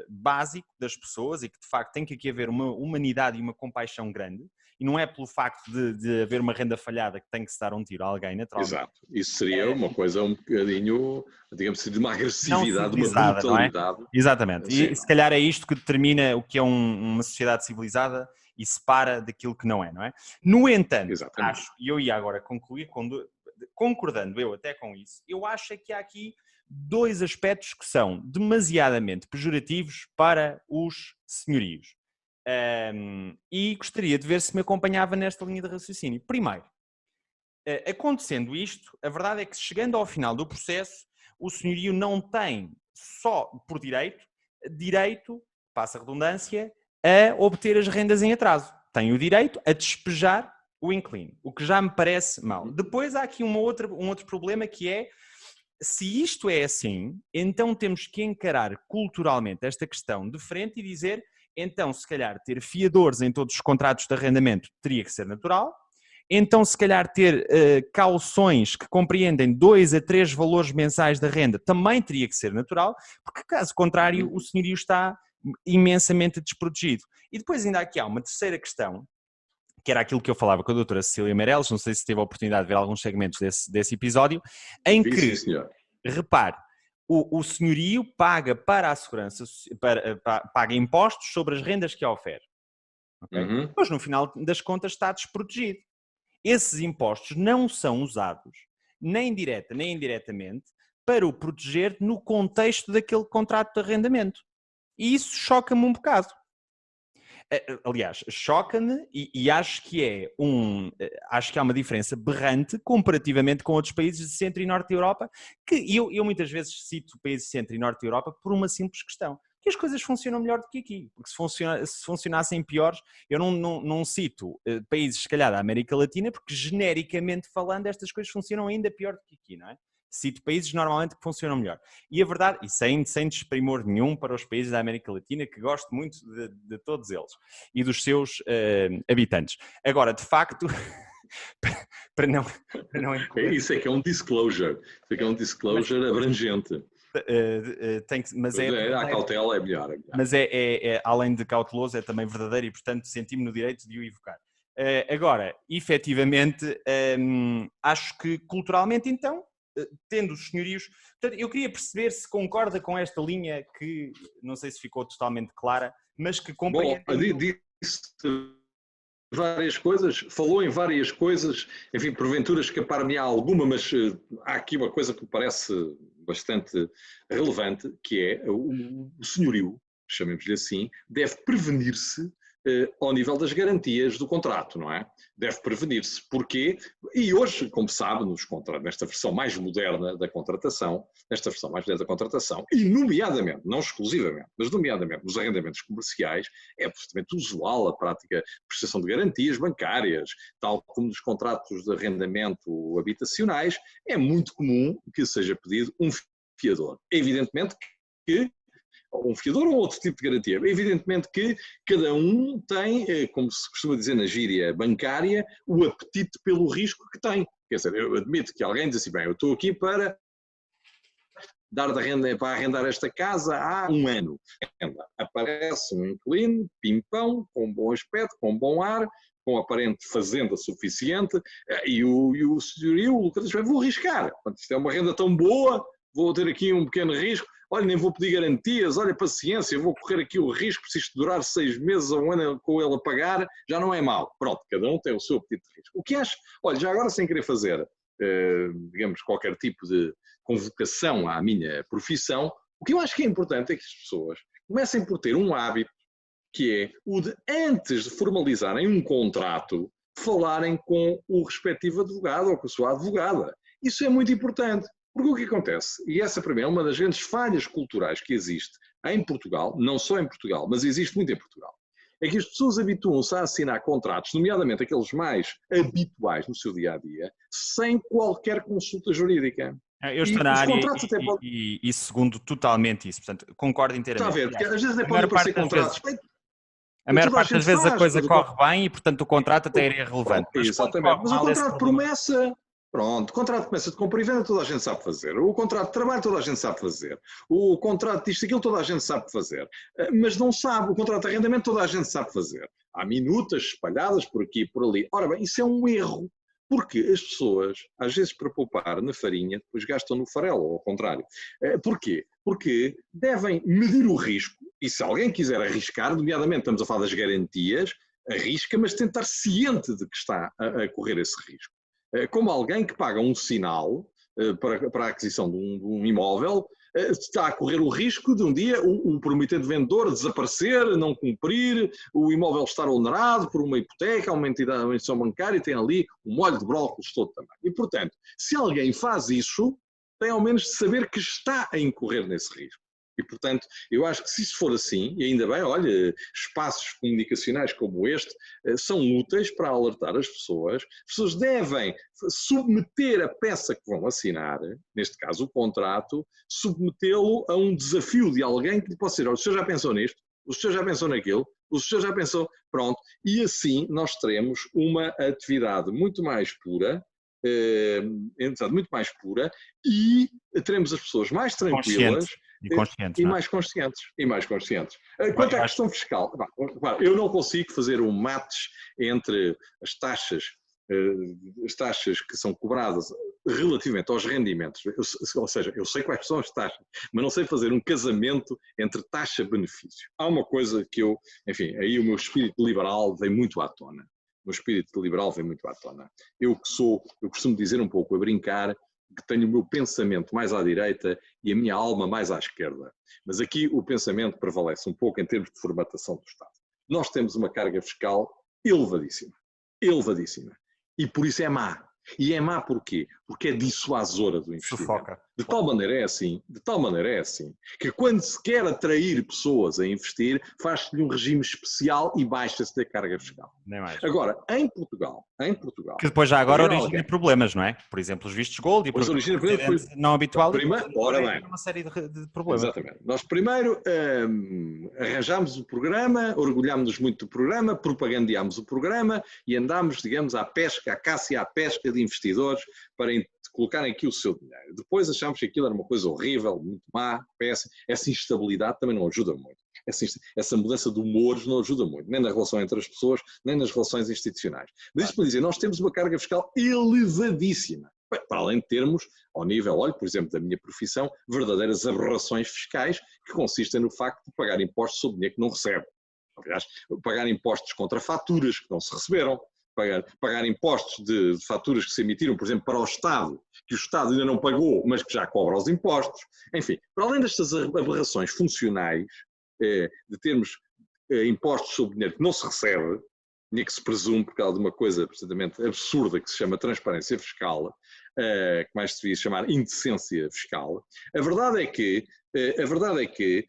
básico das pessoas e que, de facto, tem que aqui haver uma humanidade e uma compaixão grande. E não é pelo facto de haver uma renda falhada que tem que se dar um tiro a alguém, naturalmente. Exato. Isso seria uma coisa um bocadinho, digamos assim, de uma agressividade, de uma brutalidade. Não é? Exatamente. E se calhar é isto que determina o que é uma sociedade civilizada e separa daquilo que não é, não é? No entanto, acho, e eu ia agora concluir, concordando eu até com isso, eu acho que há aqui dois aspectos que são demasiadamente pejorativos para os senhorios. E gostaria de ver se me acompanhava nesta linha de raciocínio. Primeiro, acontecendo isto, a verdade é que chegando ao final do processo, o senhorio não tem só por direito, passa a redundância, a obter as rendas em atraso. Tem o direito a despejar o inquilino, o que já me parece mal. Depois há aqui um outro problema que é, se isto é assim, então temos que encarar culturalmente esta questão de frente e dizer, então se calhar ter fiadores em todos os contratos de arrendamento teria que ser natural, então se calhar ter cauções que compreendem 2 a 3 valores mensais da renda também teria que ser natural, porque caso contrário o senhorio está imensamente desprotegido. E depois ainda aqui há uma terceira questão, que era aquilo que eu falava com a doutora Cecília Meireles, não sei se teve a oportunidade de ver alguns segmentos desse episódio, em que, repare, o senhorio paga para a segurança, paga impostos sobre as rendas que ofere. Okay? Mas no final das contas está desprotegido. Esses impostos não são usados, nem direta nem indiretamente, para o proteger no contexto daquele contrato de arrendamento. E isso choca-me um bocado. Aliás, choca-me e acho que há uma diferença berrante comparativamente com outros países de Centro e Norte da Europa, que eu muitas vezes cito países de Centro e Norte da Europa por uma simples questão, que as coisas funcionam melhor do que aqui, porque se funcionassem piores, eu não cito países, se calhar, da América Latina, porque genericamente falando estas coisas funcionam ainda pior do que aqui, não é? Cito países normalmente que funcionam melhor. E a verdade, e sem desprimor nenhum para os países da América Latina, que gosto muito de todos eles e dos seus habitantes. Agora, de facto, para não isso é que é um disclosure. Isso é que é um disclosure abrangente. A cautela é melhor. Mas além de cauteloso, é também verdadeiro e, portanto, senti-me no direito de o evocar. Agora, efetivamente, acho que culturalmente, então, tendo os senhorios... Portanto, eu queria perceber se concorda com esta linha que, não sei se ficou totalmente clara, mas que compreende... Bom, disse várias coisas, falou em várias coisas, enfim, porventura escapar-me-á alguma, mas há aqui uma coisa que me parece bastante relevante, que é o senhorio, chamemos-lhe assim, deve prevenir-se ao nível das garantias do contrato, não é? Deve prevenir-se. Porquê? E hoje, como sabe, nesta versão mais moderna da contratação, e nomeadamente, não exclusivamente, mas nomeadamente nos arrendamentos comerciais, é absolutamente usual a prática de prestação de garantias bancárias, tal como nos contratos de arrendamento habitacionais, é muito comum que seja pedido um fiador. Evidentemente que um fiador ou outro tipo de garantia. Evidentemente que cada um tem, como se costuma dizer na gíria bancária, o apetite pelo risco que tem. Quer dizer, eu admito que alguém diz assim, bem, eu estou aqui para para arrendar esta casa há um ano. Aparece um inquilino, pimpão, com bom aspecto, com bom ar, com aparente fazenda suficiente, e o senhorio, o Lucas, vou arriscar. Portanto, isto é uma renda tão boa, vou ter aqui um pequeno risco. Olha, nem vou pedir garantias, olha, paciência, vou correr aqui o risco, se isto durar 6 meses ou um ano com ele a pagar, já não é mau. Pronto, cada um tem o seu apetite de risco. O que acho, olha, já agora sem querer fazer, digamos, qualquer tipo de convocação à minha profissão, o que eu acho que é importante é que as pessoas comecem por ter um hábito, que é o de, antes de formalizarem um contrato, falarem com o respectivo advogado ou com a sua advogada. Isso é muito importante. Porque o que acontece, e essa para mim é uma das grandes falhas culturais que existe em Portugal, não só em Portugal, mas existe muito em Portugal, é que as pessoas habituam-se a assinar contratos, nomeadamente aqueles mais habituais no seu dia-a-dia, sem qualquer consulta jurídica. Eu estou na área e segundo totalmente isso, portanto, concordo inteiramente. Está a ver, porque às vezes podem parecer contratos... A maior parte das vezes a coisa corre bem e, portanto, o contrato até é irrelevante. Exatamente, mas o contrato de promessa... Pronto, contrato de promessa de compra e venda toda a gente sabe fazer. O contrato de trabalho toda a gente sabe fazer. O contrato disto e aquilo toda a gente sabe fazer. Mas não sabe, o contrato de arrendamento toda a gente sabe fazer. Há minutas espalhadas por aqui e por ali. Ora bem, isso é um erro. Porque as pessoas, às vezes para poupar na farinha, depois gastam no farelo, ou ao contrário. Porquê? Porque devem medir o risco, e se alguém quiser arriscar, nomeadamente estamos a falar das garantias, arrisca, mas tem de estar ciente de que está a correr esse risco. Como alguém que paga um sinal para a aquisição de um imóvel, está a correr o risco de um dia o promitente vendedor desaparecer, não cumprir, o imóvel estar onerado por uma hipoteca, uma entidade, uma instituição bancária, e tem ali um molho de brócolis todo também. E, portanto, se alguém faz isso, tem ao menos de saber que está a incorrer nesse risco. E, portanto, eu acho que se isso for assim, e ainda bem, olha, espaços comunicacionais como este são úteis para alertar as pessoas devem submeter a peça que vão assinar, neste caso o contrato, submetê-lo a um desafio de alguém que lhe possa dizer, o senhor já pensou nisto? O senhor já pensou naquilo? O senhor já pensou? Pronto. E assim nós teremos uma atividade muito mais pura, muito mais pura, e teremos as pessoas mais tranquilas e mais conscientes. Quanto à questão fiscal, eu não consigo fazer um match entre as taxas que são cobradas relativamente aos rendimentos, ou seja, eu sei quais são as taxas, mas não sei fazer um casamento entre taxa-benefício. Há uma coisa que aí o meu espírito liberal vem muito à tona. Eu costumo dizer um pouco a brincar que tenho o meu pensamento mais à direita e a minha alma mais à esquerda. Mas aqui o pensamento prevalece um pouco em termos de formatação do Estado. Nós temos uma carga fiscal elevadíssima. E por isso é má. E é má porquê? Porque é dissuasora do investimento. Sufoca. De tal maneira é assim, que quando se quer atrair pessoas a investir, faz-se-lhe um regime especial e baixa-se da carga fiscal. Nem mais. Agora, em Portugal... Que depois já agora origina problemas, não é? Por exemplo, os vistos gold e por não habitual, uma série de problemas. Exatamente. Nós primeiro arranjámos o programa, orgulhámos-nos muito do programa, propagandeámos o programa e andámos, digamos, à caça e à pesca de investidores para colocarem aqui o seu dinheiro. Depois achámos que aquilo era uma coisa horrível, muito má, péssima. Essa instabilidade também não ajuda muito. Essa mudança de humores não ajuda muito, nem na relação entre as pessoas, nem nas relações institucionais. Mas isto para dizer, nós temos uma carga fiscal elevadíssima. Para além de termos, ao nível, por exemplo, da minha profissão, verdadeiras aberrações fiscais que consistem no facto de pagar impostos sobre dinheiro que não recebe. Aliás, pagar impostos contra faturas que não se receberam. pagar impostos de faturas que se emitiram, por exemplo, para o Estado, que o Estado ainda não pagou, mas que já cobra os impostos. Enfim, para além destas aberrações funcionais, de termos impostos sobre dinheiro que não se recebe, nem que se presume por causa de uma coisa absolutamente absurda que se chama transparência fiscal, que mais se devia chamar indecência fiscal, a verdade é que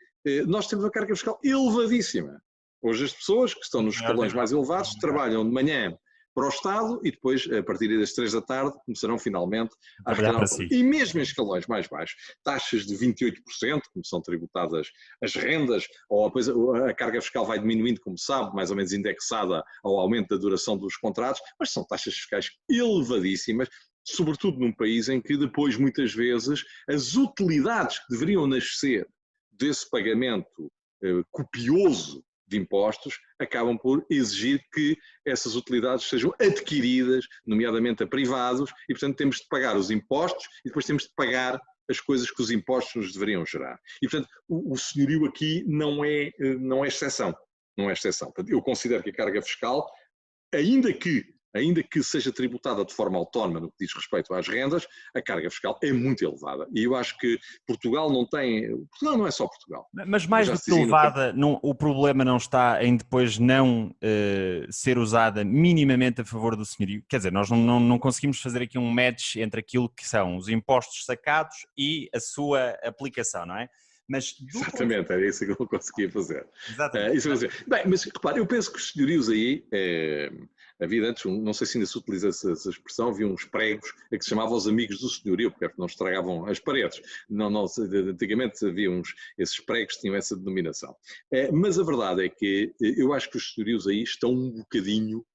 nós temos uma carga fiscal elevadíssima. Hoje as pessoas que estão nos escalões mais elevados trabalham de manhã para o Estado e depois, a partir das 3 da tarde, começarão finalmente a arrecadar para si. E mesmo em escalões mais baixos, taxas de 28%, como são tributadas as rendas, ou depois a carga fiscal vai diminuindo, como sabe, mais ou menos indexada ao aumento da duração dos contratos, mas são taxas fiscais elevadíssimas, sobretudo num país em que depois, muitas vezes, as utilidades que deveriam nascer desse pagamento copioso de impostos, acabam por exigir que essas utilidades sejam adquiridas, nomeadamente a privados, e portanto temos de pagar os impostos e depois temos de pagar as coisas que os impostos nos deveriam gerar. E portanto o senhorio aqui não é exceção. Não é exceção. Portanto, eu considero que a carga fiscal, ainda que seja tributada de forma autónoma no que diz respeito às rendas, a carga fiscal é muito elevada. E eu acho que Portugal não é só Portugal. Mas mais do que elevada, o problema não está em depois não ser usada minimamente a favor do senhorio. Quer dizer, nós não conseguimos fazer aqui um match entre aquilo que são os impostos sacados e a sua aplicação, não é? Mas exatamente, era isso que eu conseguia fazer. Bem, mas repare, eu penso que os senhorios aí, havia antes, não sei se ainda se utiliza essa expressão, havia uns pregos que se chamavam os amigos do senhorio, porque não estragavam as paredes. Antigamente havia esses pregos que tinham essa denominação. Mas a verdade é que eu acho que os senhorios aí estão um bocadinho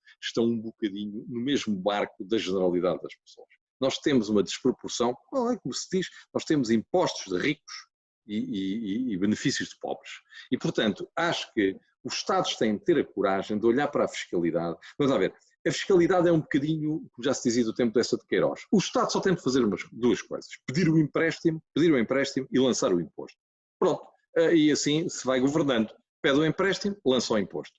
no mesmo barco da generalidade das pessoas. Nós temos uma desproporção, como se diz, nós temos impostos de ricos e benefícios de pobres. E, portanto, acho que os Estados têm de ter a coragem de olhar para a fiscalidade. Vamos lá ver, a fiscalidade é um bocadinho, como já se dizia do tempo dessa de Queiroz. O Estado só tem de fazer duas coisas: pedir o empréstimo e lançar o imposto. Pronto, e assim se vai governando. Pede o empréstimo, lança o imposto.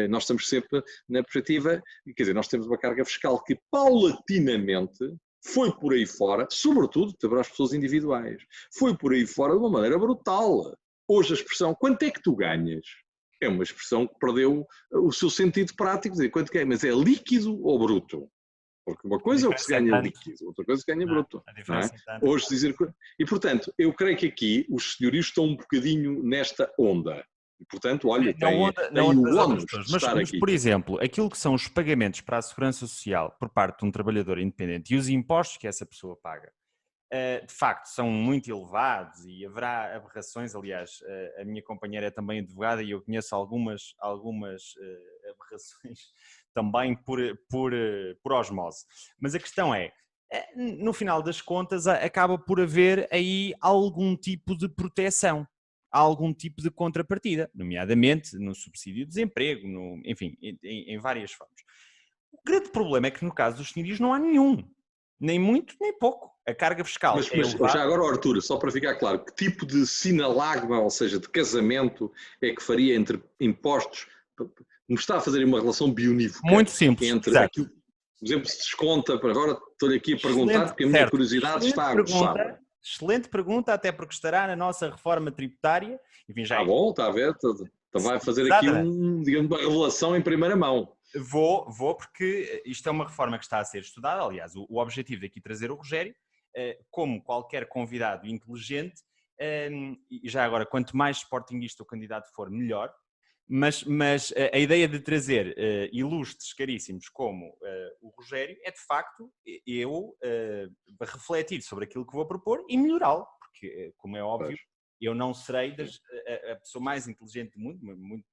Nós estamos sempre na perspectiva, quer dizer, nós temos uma carga fiscal que paulatinamente foi por aí fora, sobretudo para as pessoas individuais, foi por aí fora de uma maneira brutal. Hoje a expressão "quanto é que tu ganhas?" é uma expressão que perdeu o seu sentido prático, dizer quanto é, mas é líquido ou bruto? Porque uma coisa é o que se ganha líquido, outra coisa é que se ganha bruto. Não é? Hoje dizer, e portanto, eu creio que aqui os senhorios estão um bocadinho nesta onda. E, portanto, olha, tem o ónus de estar aqui. Mas, por exemplo, aquilo que são os pagamentos para a segurança social por parte de um trabalhador independente e os impostos que essa pessoa paga, de facto, são muito elevados e haverá aberrações. Aliás, a minha companheira é também advogada e eu conheço algumas aberrações também por osmose. Mas a questão é, no final das contas, acaba por haver aí algum tipo de proteção. Há algum tipo de contrapartida, nomeadamente no subsídio de desemprego, enfim, em várias formas. O grande problema é que no caso dos senhorios não há nenhum, nem muito nem pouco. A carga fiscal mas já agora, Artur, só para ficar claro, que tipo de sinalagma, ou seja, de casamento é que faria entre impostos? Me está a fazer uma relação bionívoca. Muito simples, entre aquilo, por exemplo, se desconta, agora estou-lhe aqui a perguntar, porque a minha curiosidade está aguçada. Excelente pergunta, até porque estará na nossa reforma tributária. Enfim, já bom, está a ver? Vai fazer aqui digamos, uma revelação em primeira mão. Vou, porque isto é uma reforma que está a ser estudada. Aliás, o objetivo daqui é trazer o Rogério, como qualquer convidado inteligente, e já agora, quanto mais sportinguista o candidato for, melhor. Mas a ideia de trazer ilustres, caríssimos, como o Rogério, é de facto eu refletir sobre aquilo que vou propor e melhorá-lo, porque, como é óbvio, eu não serei a pessoa mais inteligente do mundo,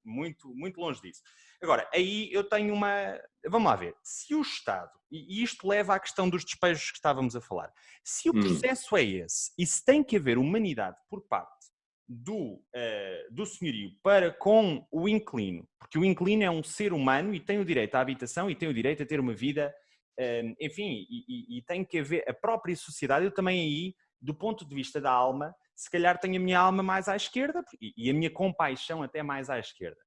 muito longe disso. Agora, aí eu tenho uma... Vamos lá ver, se o Estado, e isto leva à questão dos despejos que estávamos a falar, se o processo é esse e se tem que haver humanidade por parte do senhorio para com o inquilino, porque o inquilino é um ser humano e tem o direito à habitação e tem o direito a ter uma vida, enfim, e tem que haver a própria sociedade. Eu também aí, do ponto de vista da alma, se calhar tenho a minha alma mais à esquerda e a minha compaixão até mais à esquerda.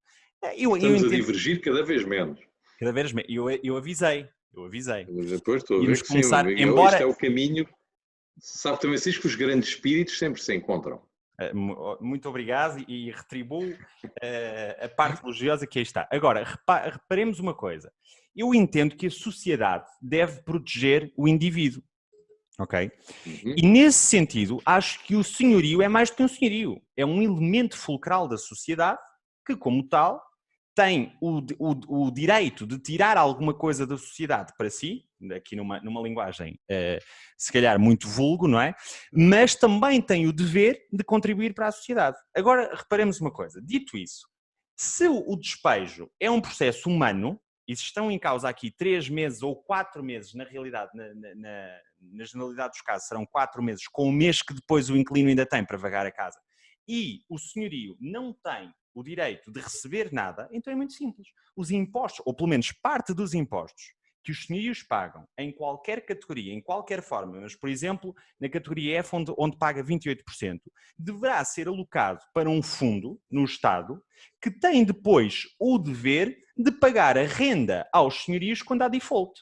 Estamos a divergir cada vez menos. Cada vez menos. Eu avisei. Mas depois estou a ver Íamos que começar, sim, embora... isto é o caminho. Sabe também assim que os grandes espíritos sempre se encontram. Muito obrigado e retribuo a parte elogiosa que aí está. Agora, reparemos uma coisa. Eu entendo que a sociedade deve proteger o indivíduo, ok? E nesse sentido, acho que o senhorio é mais do que um senhorio. É um elemento fulcral da sociedade que, como tal, tem o direito de tirar alguma coisa da sociedade para si, aqui numa linguagem se calhar muito vulgo, não é? Mas também tem o dever de contribuir para a sociedade. Agora, reparemos uma coisa. Dito isso, se o despejo é um processo humano, e se estão em causa aqui 3 meses ou 4 meses, na realidade, na generalidade dos casos, serão 4 meses, com o mês que depois o inquilino ainda tem para vagar a casa, e o senhorio não tem o direito de receber nada, então é muito simples. Os impostos, ou pelo menos parte dos impostos, que os senhorios pagam em qualquer categoria, em qualquer forma, mas, por exemplo, na categoria F, onde paga 28%, deverá ser alocado para um fundo no Estado que tem depois o dever de pagar a renda aos senhorios quando há default.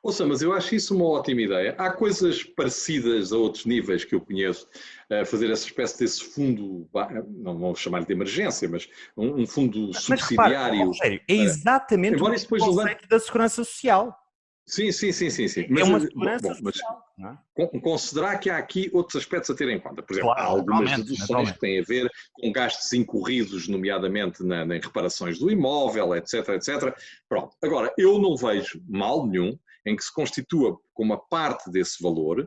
Ouça, mas eu acho isso uma ótima ideia. Há coisas parecidas a outros níveis que eu conheço, fazer essa espécie desse fundo, não vamos chamar de emergência, mas um fundo subsidiário. Mas repara, é exatamente o conceito da segurança social. Sim. Mas, é uma segurança social. Considerar que há aqui outros aspectos a ter em conta. Por exemplo, há algumas deduções que têm a ver com gastos incorridos, nomeadamente em reparações do imóvel, etc. Pronto. Agora, eu não vejo mal nenhum em que se constitua como uma parte desse valor,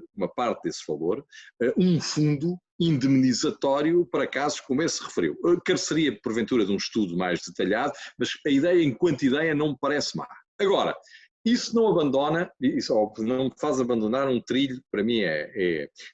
um fundo indemnizatório para casos como esse referiu. Careceria, porventura, de um estudo mais detalhado, mas a ideia, enquanto ideia, não me parece má. Agora, isso não abandona, isso não faz abandonar um trilho, para mim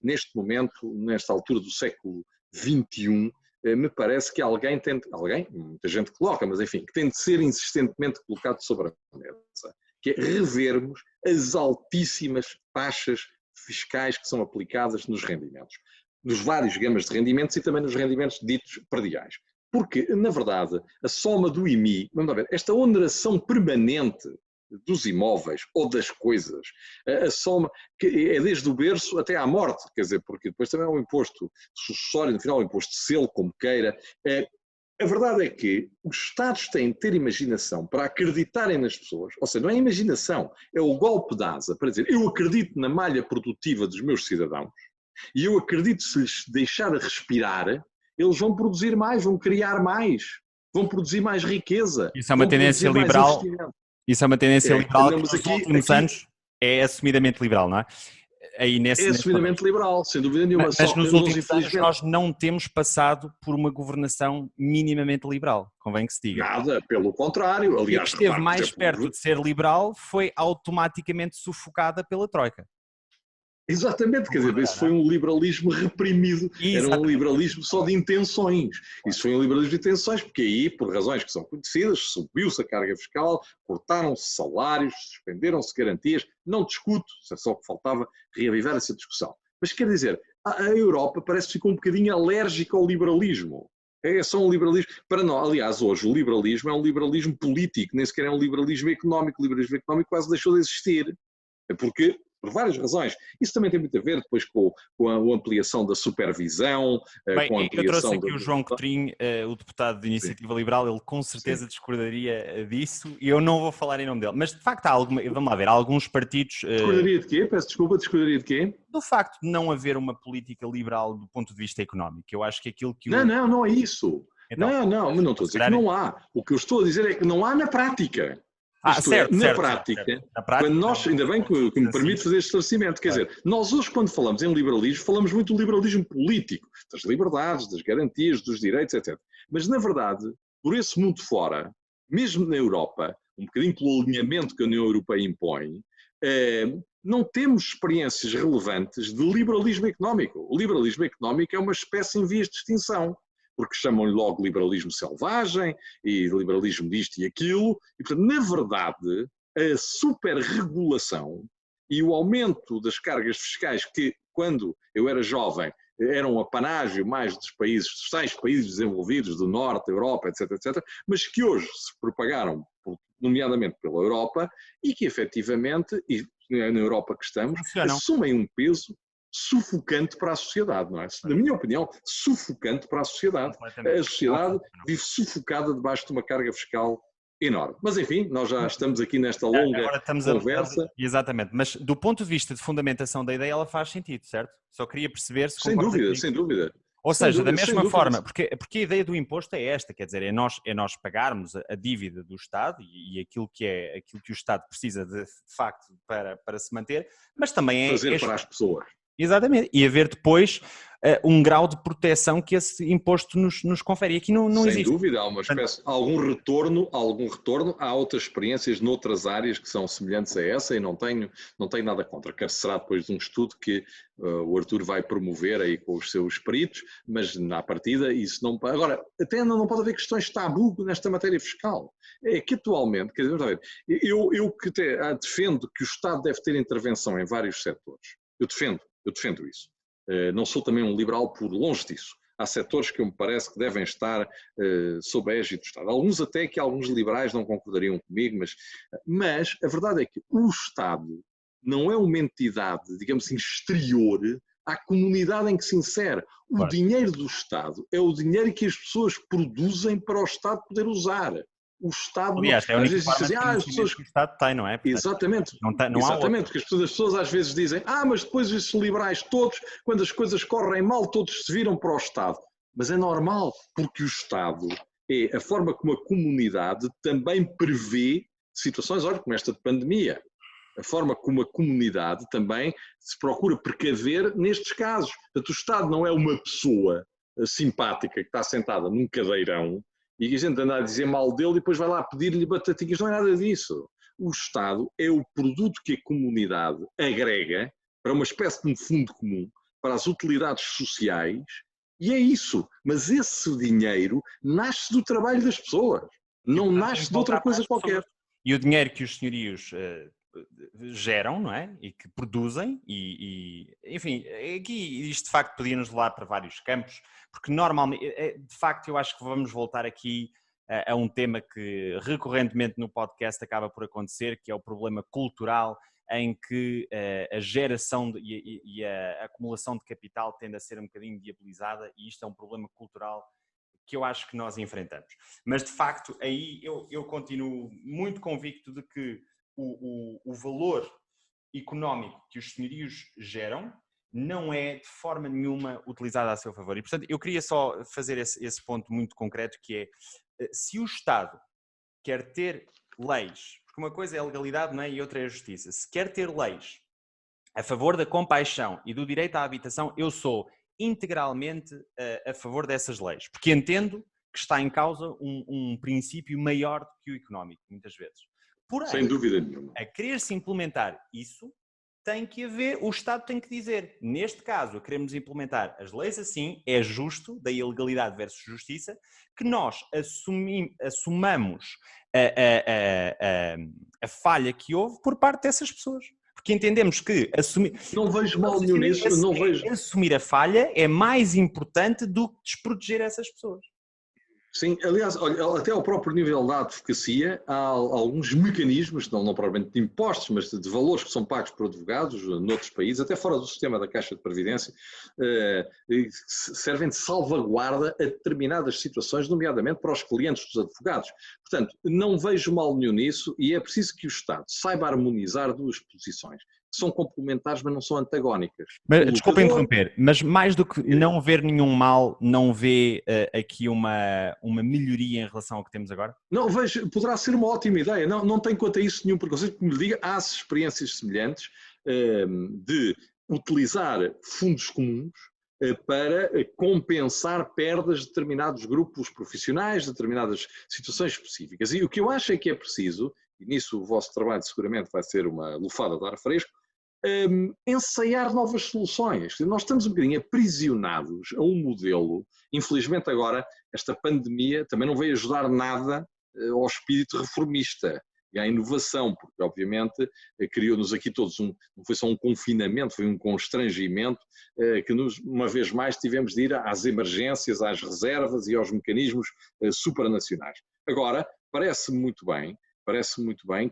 neste momento, nesta altura do século XXI, me parece que muita gente coloca, mas enfim, que tem de ser insistentemente colocado sobre a mesa, que é revermos as altíssimas taxas fiscais que são aplicadas nos rendimentos, nos vários gamas de rendimentos e também nos rendimentos ditos prediais. Porque, na verdade, a soma do IMI, vamos lá ver, esta oneração permanente dos imóveis ou das coisas, a soma que é desde o berço até à morte, quer dizer, porque depois também há um imposto sucessório, no final o imposto de selo, como queira. A verdade é que os Estados têm de ter imaginação para acreditarem nas pessoas, ou seja, não é imaginação, é o golpe de asa para dizer, eu acredito na malha produtiva dos meus cidadãos e eu acredito se lhes deixar respirar, eles vão produzir mais, vão criar mais, vão produzir mais riqueza. Isso é uma tendência liberal. Isso é uma tendência liberal que nos últimos anos é assumidamente liberal, não é? É assumidamente liberal, sem dúvida nenhuma. Mas nos últimos anos nós não temos passado por uma governação minimamente liberal, convém que se diga. Nada, pelo contrário. Aliás, e a que esteve mais perto de ser liberal foi automaticamente sufocada pela Troika. Exatamente, quer dizer, isso foi um liberalismo reprimido, era um liberalismo só de intenções. Isso foi um liberalismo de intenções, porque aí, por razões que são conhecidas, subiu-se a carga fiscal, cortaram-se salários, suspenderam-se garantias, não discuto, é só que faltava reavivar essa discussão. Mas quer dizer, a Europa parece que ficou um bocadinho alérgica ao liberalismo. É só um liberalismo, para nós, aliás, hoje o liberalismo é um liberalismo político, nem sequer é um liberalismo económico. O liberalismo económico quase deixou de existir, porque por várias razões. Isso também tem muito a ver depois com a ampliação da supervisão, bem, com a ampliação... Eu trouxe aqui o João Cotrim, o deputado de Iniciativa Liberal, ele com certeza discordaria disso e eu não vou falar em nome dele. Mas de facto há vamos lá ver, há alguns partidos... Discordaria de quê? Peço desculpa, discordaria de quê? Do facto de não haver uma política liberal do ponto de vista económico. Eu acho que aquilo que... Não é isso. Então, mas não estou a dizer que não há. O que eu estou a dizer é que não há na prática. Certo. Na prática, quando nós, ainda bem que me permite fazer este esclarecimento, quer dizer, nós hoje quando falamos em liberalismo, falamos muito do liberalismo político, das liberdades, das garantias, dos direitos, etc. Mas na verdade, por esse mundo fora, mesmo na Europa, um bocadinho pelo alinhamento que a União Europeia impõe, não temos experiências relevantes de liberalismo económico. O liberalismo económico é uma espécie em vias de extinção, porque chamam-lhe logo liberalismo selvagem e liberalismo disto e aquilo, e portanto, na verdade, a superregulação e o aumento das cargas fiscais que, quando eu era jovem, eram apanágio mais dos países, dos tais países desenvolvidos, do norte, da Europa, etc., etc., mas que hoje se propagaram, nomeadamente pela Europa, e que efetivamente, e na Europa que estamos, assumem um peso sufocante para a sociedade, não é? Na minha opinião, sufocante para a sociedade. A sociedade vive sufocada debaixo de uma carga fiscal enorme. Mas enfim, nós já estamos aqui nesta longa conversa. Exatamente, mas do ponto de vista de fundamentação da ideia, ela faz sentido, certo? Só queria perceber se Sem dúvida, sem dúvida. Ou seja, da mesma forma, porque a ideia do imposto é esta, quer dizer, é nós pagarmos a dívida do Estado e aquilo que o Estado precisa de facto para se manter, mas também fazer para as pessoas. Exatamente, e haver depois um grau de proteção que esse imposto nos confere. E aqui não existe. Sem dúvida, há uma espécie, algum retorno, há outras experiências noutras áreas que são semelhantes a essa e não tenho nada contra. Quer será depois de um estudo que o Artur vai promover aí com os seus peritos, mas na partida isso não... Agora, até não pode haver questões tabu nesta matéria fiscal. É que atualmente, quer dizer, eu que defendo que o Estado deve ter intervenção em vários setores. Eu defendo isso. Não sou também um liberal por longe disso. Há setores que eu me parece que devem estar sob a égide do Estado. Alguns liberais não concordariam comigo, mas a verdade é que o Estado não é uma entidade, digamos assim, exterior à comunidade em que se insere. O dinheiro do Estado é o dinheiro que as pessoas produzem para o Estado poder usar. O Estado, aliás, é a única forma as pessoas que o Estado tem, não é? Portanto, exatamente, não exatamente, porque as pessoas às vezes dizem, mas depois esses liberais todos, quando as coisas correm mal, todos se viram para o Estado. Mas é normal, porque o Estado é a forma como a comunidade também prevê situações, olha, como esta de pandemia. A forma como a comunidade também se procura precaver nestes casos. Portanto, o Estado não é uma pessoa simpática que está sentada num cadeirão e a gente anda a dizer mal dele e depois vai lá pedir-lhe batatinhas. Não é nada disso. O Estado é o produto que a comunidade agrega para uma espécie de um fundo comum, para as utilidades sociais, e é isso. Mas esse dinheiro nasce do trabalho das pessoas, não nasce de outra coisa qualquer. E o dinheiro que os senhorios geram, não é? E que produzem, enfim, aqui isto de facto podia-nos levar para vários campos, porque normalmente, de facto, eu acho que vamos voltar aqui a um tema que recorrentemente no podcast acaba por acontecer, que é o problema cultural, em que a geração e a acumulação de capital tende a ser um bocadinho viabilizada, e isto é um problema cultural que eu acho que nós enfrentamos. Mas, de facto, aí eu continuo muito convicto de que o valor económico que os senhorios geram não é de forma nenhuma utilizado a seu favor. E, portanto, eu queria só fazer esse ponto muito concreto, que é, se o Estado quer ter leis, porque uma coisa é a legalidade, não é? E outra é a justiça, se quer ter leis a favor da compaixão e do direito à habitação, eu sou integralmente a favor dessas leis, porque entendo que está em causa um princípio maior do que o económico, muitas vezes. Porém, sem dúvida nenhuma, a querer-se implementar isso, tem que haver, o Estado tem que dizer, neste caso, queremos implementar as leis assim, é justo, daí a legalidade versus justiça, que nós assumamos a falha que houve por parte dessas pessoas. Porque entendemos que assumir... Não vejo mal nenhum nisso, não vejo. Assumir a falha é mais importante do que desproteger essas pessoas. Sim, aliás, olha, até ao próprio nível da advocacia há alguns mecanismos, não propriamente de impostos, mas de valores que são pagos por advogados noutros países, até fora do sistema da Caixa de Previdência, que servem de salvaguarda a determinadas situações, nomeadamente para os clientes dos advogados. Portanto, não vejo mal nenhum nisso e é preciso que o Estado saiba harmonizar duas posições, que são complementares, mas não são antagónicas. Mas, desculpa interromper, mas mais do que não ver nenhum mal, não vê aqui uma melhoria em relação ao que temos agora? Não, vejo, poderá ser uma ótima ideia, não tenho quanto a isso nenhum preconceito, como lhe diga, há experiências semelhantes de utilizar fundos comuns para compensar perdas de determinados grupos profissionais, de determinadas situações específicas. E o que eu acho é que é preciso, e nisso o vosso trabalho seguramente vai ser uma lufada de ar fresco, ensaiar novas soluções. Nós estamos um bocadinho aprisionados a um modelo, infelizmente agora esta pandemia também não veio ajudar nada ao espírito reformista. e à inovação, porque obviamente criou-nos aqui todos, não foi só um confinamento, foi um constrangimento que uma vez mais tivemos de ir às emergências, às reservas e aos mecanismos supranacionais. Agora, parece-me muito bem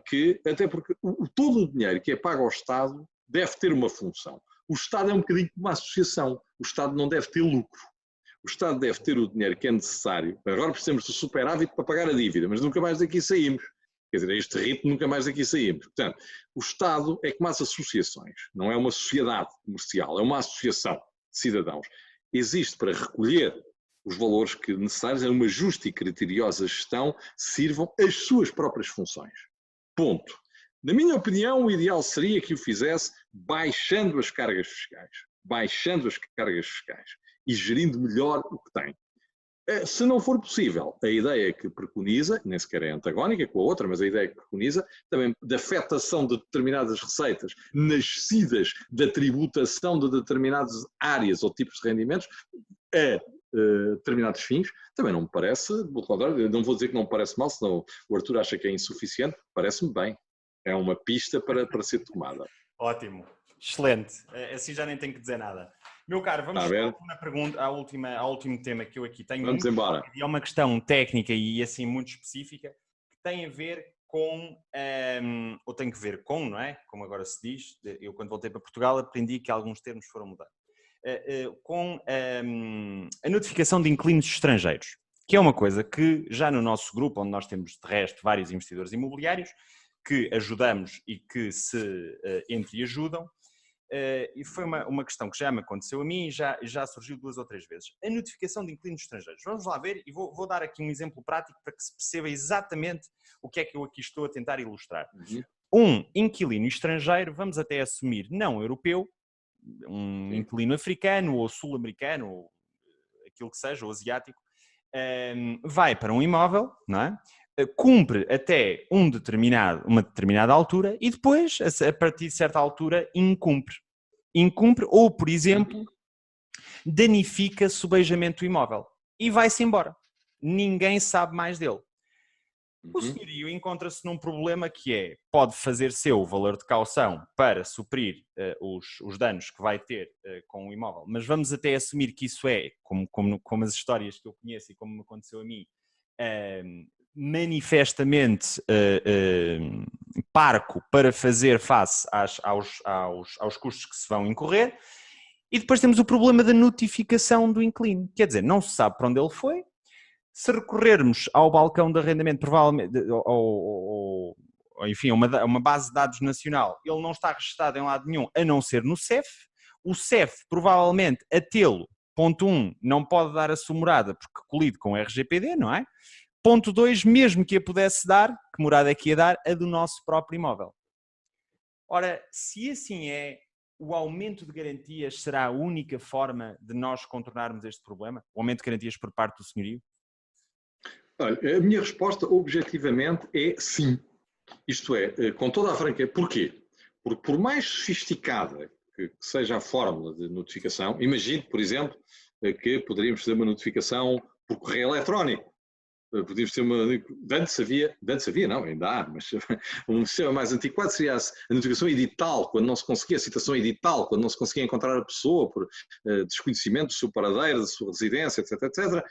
que, até porque todo o dinheiro que é pago ao Estado deve ter uma função. O Estado é um bocadinho como uma associação, o Estado não deve ter lucro. O Estado deve ter o dinheiro que é necessário. Agora precisamos do superávit para pagar a dívida, mas nunca mais daqui saímos. Quer dizer, a este ritmo nunca mais daqui saímos. Portanto, o Estado é como as associações, não é uma sociedade comercial, é uma associação de cidadãos. Existe para recolher os valores que necessários, é uma justa e criteriosa gestão, sirvam as suas próprias funções. Ponto. Na minha opinião, o ideal seria que o fizesse baixando as cargas fiscais. Baixando as cargas fiscais e gerindo melhor o que tem. Se não for possível, a ideia que preconiza, nem sequer é antagónica com a outra, mas a ideia que preconiza, também da afetação de determinadas receitas nascidas da tributação de determinadas áreas ou tipos de rendimentos a determinados fins, também não me parece, não vou dizer que não me parece mal, senão o Arthur acha que é insuficiente, parece-me bem. É uma pista para ser tomada. Ótimo, excelente. Assim já nem tenho que dizer nada. Meu caro, vamos à pergunta, ao último tema que eu aqui tenho. Vamos embora. É uma questão técnica e assim muito específica que tem a ver com, ou tem que ver com, não é? Como agora se diz, eu quando voltei para Portugal aprendi que alguns termos foram mudando. Com a notificação de inquilinos estrangeiros, que é uma coisa que já no nosso grupo, onde nós temos de resto vários investidores imobiliários, que ajudamos e que se entreajudam, e foi uma questão que já me aconteceu a mim e já surgiu 2 ou 3 vezes. A notificação de inquilinos estrangeiros. Vamos lá ver e vou dar aqui um exemplo prático para que se perceba exatamente o que é que eu aqui estou a tentar ilustrar. Um inquilino estrangeiro, vamos até assumir não europeu, um inquilino africano ou sul-americano, ou aquilo que seja, ou asiático, vai para um imóvel, não é? Cumpre até uma determinada altura e depois, a partir de certa altura, incumpre. Incumpre ou, por exemplo, danifica subejamente o imóvel e vai-se embora. Ninguém sabe mais dele. O senhorio encontra-se num problema que pode fazer seu o valor de caução para suprir os danos que vai ter com o imóvel, mas vamos até assumir que isso como as histórias que eu conheço e como me aconteceu a mim, manifestamente parco para fazer face aos custos que se vão incorrer. E depois temos o problema da notificação do inquilino. Quer dizer, não se sabe para onde ele foi. Se recorrermos ao balcão de arrendamento, provavelmente, enfim, uma base de dados nacional, ele não está registado em lado nenhum, a não ser no CEF. O CEF, provavelmente, a tê-lo, ponto 1, não pode dar a sua morada porque colide com o RGPD, não é? Ponto 2, mesmo que a pudesse dar, que morada é que ia dar? A do nosso próprio imóvel. Ora, se assim é, o aumento de garantias será a única forma de nós contornarmos este problema? O aumento de garantias por parte do senhorio? Olha, a minha resposta, objetivamente, é sim. Isto é, com toda a franqueza. Porquê? Porque por mais sofisticada que seja a fórmula de notificação, imagine, por exemplo, que poderíamos fazer uma notificação por correio eletrónico. Podíamos ter uma. Antes havia, não, ainda há, mas um sistema mais antiquado seria a notificação edital, quando não se conseguia, a citação edital, quando não se conseguia encontrar a pessoa por desconhecimento do seu paradeiro, da sua residência, etc.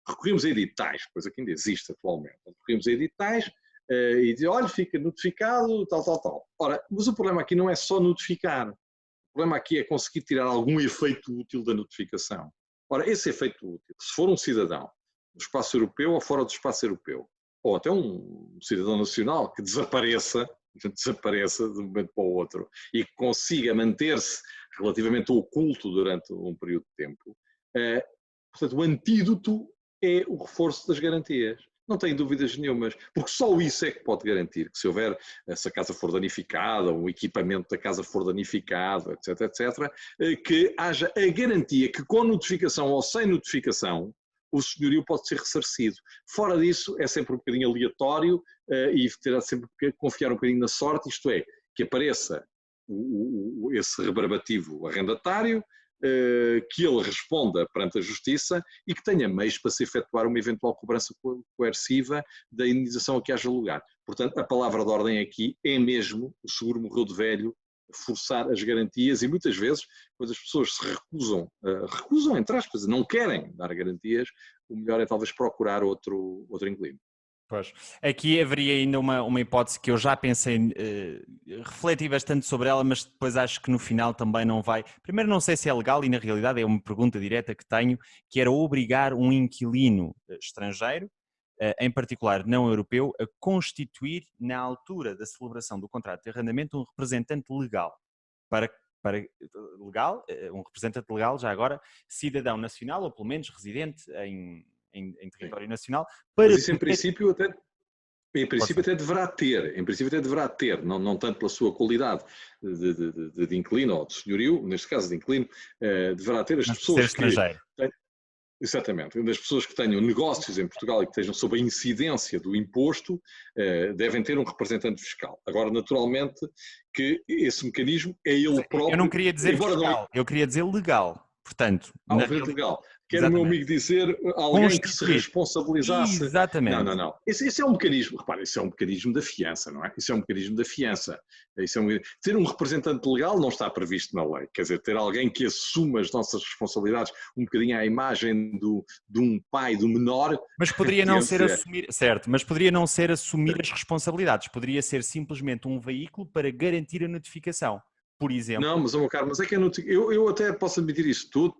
Recorrimos a editais, coisa que ainda existe atualmente. Recorrimos a editais e dizia, olha, fica notificado, tal. Ora, mas o problema aqui não é só notificar. O problema aqui é conseguir tirar algum efeito útil da notificação. Ora, esse efeito útil, se for um cidadão do espaço europeu ou fora do espaço europeu, ou até um cidadão nacional que desapareça de um momento para o outro e que consiga manter-se relativamente oculto durante um período de tempo, portanto, o antídoto é o reforço das garantias. Não tenho dúvidas nenhumas, porque só isso é que pode garantir que se a casa for danificada, ou o equipamento da casa for danificado, etc., que haja a garantia que com notificação ou sem notificação, o senhorio pode ser ressarcido. Fora disso, é sempre um bocadinho aleatório e terá sempre que confiar um bocadinho na sorte, isto é, que apareça esse rebarbativo arrendatário, que ele responda perante a Justiça e que tenha meios para se efetuar uma eventual cobrança coerciva da indenização a que haja lugar. Portanto, a palavra de ordem aqui é mesmo o seguro morreu de velho, forçar as garantias, e muitas vezes, quando as pessoas se recusam, entre aspas, não querem dar garantias, o melhor é talvez procurar outro inquilino. Pois. Aqui haveria ainda uma hipótese que eu já pensei, refleti bastante sobre ela, mas depois acho que no final também não vai. Primeiro, não sei se é legal e na realidade é uma pergunta direta que tenho, que era obrigar um inquilino estrangeiro, em particular não europeu, a constituir na altura da celebração do contrato de arrendamento um representante legal. Um representante legal, já agora, cidadão nacional ou pelo menos residente em território nacional. Mas isso em princípio até deverá ter, não tanto pela sua qualidade de inquilino ou de senhorio, neste caso de inquilino, deverá ter as pessoas que... Exatamente. Das pessoas que tenham negócios em Portugal e que estejam sob a incidência do imposto, devem ter um representante fiscal. Agora, naturalmente, que esse mecanismo é ele próprio... Eu não queria dizer fiscal, eu queria dizer legal. Portanto... legal. Quer o meu amigo dizer alguém que se responsabilizasse... Exatamente. Não. Esse é um mecanismo, repara, isso é um mecanismo da fiança, não é? Isso é um mecanismo da fiança. Ter um representante legal não está previsto na lei. Quer dizer, ter alguém que assuma as nossas responsabilidades um bocadinho à imagem de um pai do menor... Mas poderia não ser assumir... Certo, mas poderia não ser assumir as responsabilidades. Poderia ser simplesmente um veículo para garantir a notificação. Por exemplo. Não, mas, meu caro, mas é que eu até posso admitir isso tudo,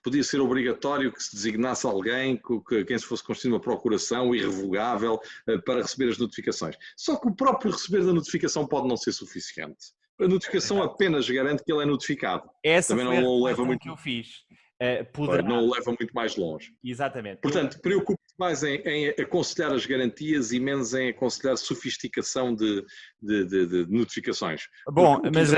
podia ser obrigatório que se designasse alguém, quem se fosse constituir uma procuração irrevogável para receber as notificações. Só que o próprio receber da notificação pode não ser suficiente. A notificação apenas garante que ele é notificado. Essa também foi não o leva muito que eu fiz. Não o leva muito mais longe. Exatamente. Portanto, preocupe-se mais em aconselhar as garantias e menos em aconselhar sofisticação de notificações. Bom, mas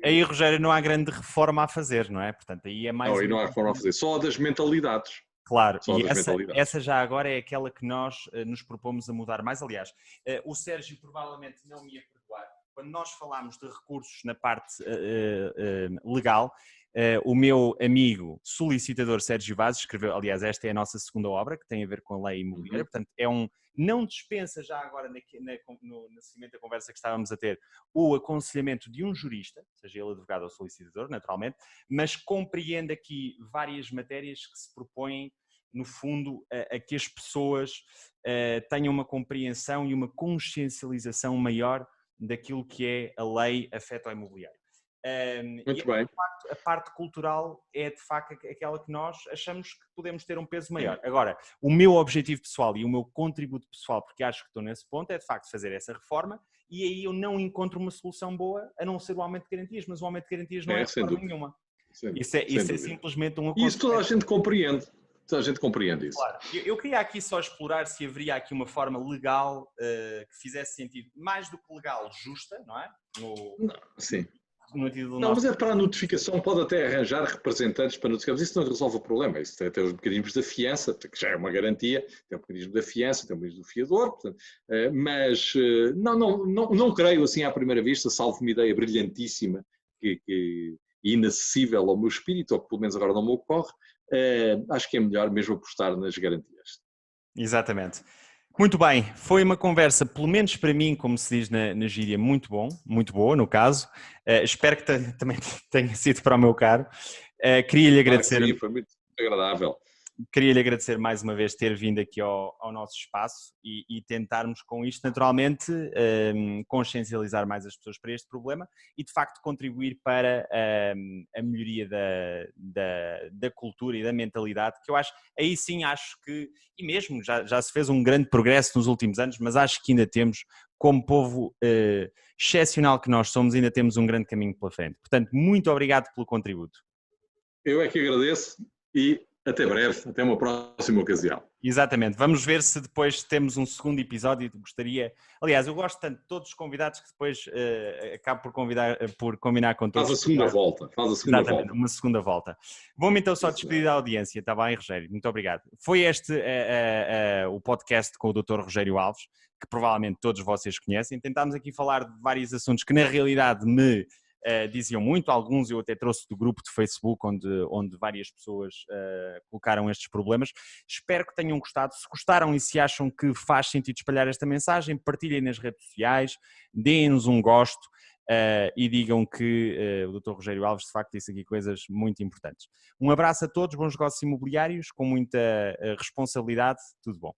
aí, Rogério, não há grande reforma a fazer, não é? Portanto, aí é mais... Não, aí não há reforma a fazer, só das mentalidades. Claro, e essa já agora é aquela que nós nos propomos a mudar mais. Aliás, o Sérgio provavelmente não me ia perdoar. Quando nós falámos de recursos na parte legal, o meu amigo solicitador Sérgio Vaz escreveu, aliás, esta é a nossa segunda obra, que tem a ver com a lei imobiliária, portanto, não dispensa já agora no seguimento da conversa que estávamos a ter, o aconselhamento de um jurista, seja ele advogado ou solicitador, naturalmente, mas compreende aqui várias matérias que se propõem, no fundo, a que as pessoas tenham uma compreensão e uma consciencialização maior daquilo que é a lei afeto ao imobiliário. Muito bem. De facto, a parte cultural é de facto aquela que nós achamos que podemos ter um peso maior. Agora, o meu objetivo pessoal e o meu contributo pessoal, porque acho que estou nesse ponto, é de facto fazer essa reforma, e aí eu não encontro uma solução boa a não ser o aumento de garantias, mas o aumento de garantias não é reforma nenhuma. Isso é simplesmente um... E isso toda a gente compreende. Toda a gente compreende isso. Claro. Eu queria aqui só explorar se haveria aqui uma forma legal que fizesse sentido, mais do que legal, justa, não é? Sim. Não, mas é para a notificação, pode até arranjar representantes para notificar, mas isso não resolve o problema. Isso tem até os mecanismos da fiança, que já é uma garantia, tem o mecanismo da fiança, tem o mecanismo do fiador, portanto, mas não creio assim à primeira vista, salvo uma ideia brilhantíssima e inacessível ao meu espírito, ou que pelo menos agora não me ocorre, acho que é melhor mesmo apostar nas garantias. Exatamente. Muito bem, foi uma conversa, pelo menos para mim, como se diz na gíria, muito boa no caso. Espero que também tenha sido para o meu caro. Queria-lhe agradecer. Sim, foi muito agradável. Queria-lhe agradecer mais uma vez ter vindo aqui ao nosso espaço e tentarmos com isto, naturalmente, consciencializar mais as pessoas para este problema e, de facto, contribuir para a melhoria da cultura e da mentalidade, que eu acho, aí sim acho que, e mesmo já se fez um grande progresso nos últimos anos, mas acho que ainda temos, como povo excepcional que nós somos, ainda temos um grande caminho pela frente. Portanto, muito obrigado pelo contributo. Eu é que agradeço e até breve, até uma próxima ocasião. Exatamente, vamos ver se depois temos um segundo episódio. Gostaria, aliás, eu gosto tanto de todos os convidados que depois acabo por combinar com todos. Faz a segunda volta. Uma segunda volta. Vou-me então só despedir da audiência, está bem, Rogério? Muito obrigado. Foi este o podcast com o Dr. Rogério Alves, que provavelmente todos vocês conhecem. Tentámos aqui falar de vários assuntos que na realidade me diziam muito, alguns eu até trouxe do grupo de Facebook onde várias pessoas colocaram estes problemas. Espero que tenham gostado. Se gostaram e se acham que faz sentido espalhar esta mensagem, partilhem nas redes sociais, deem-nos um gosto e digam que o Dr. Rogério Alves de facto disse aqui coisas muito importantes. Um abraço a todos, bons negócios imobiliários, com muita responsabilidade, tudo bom.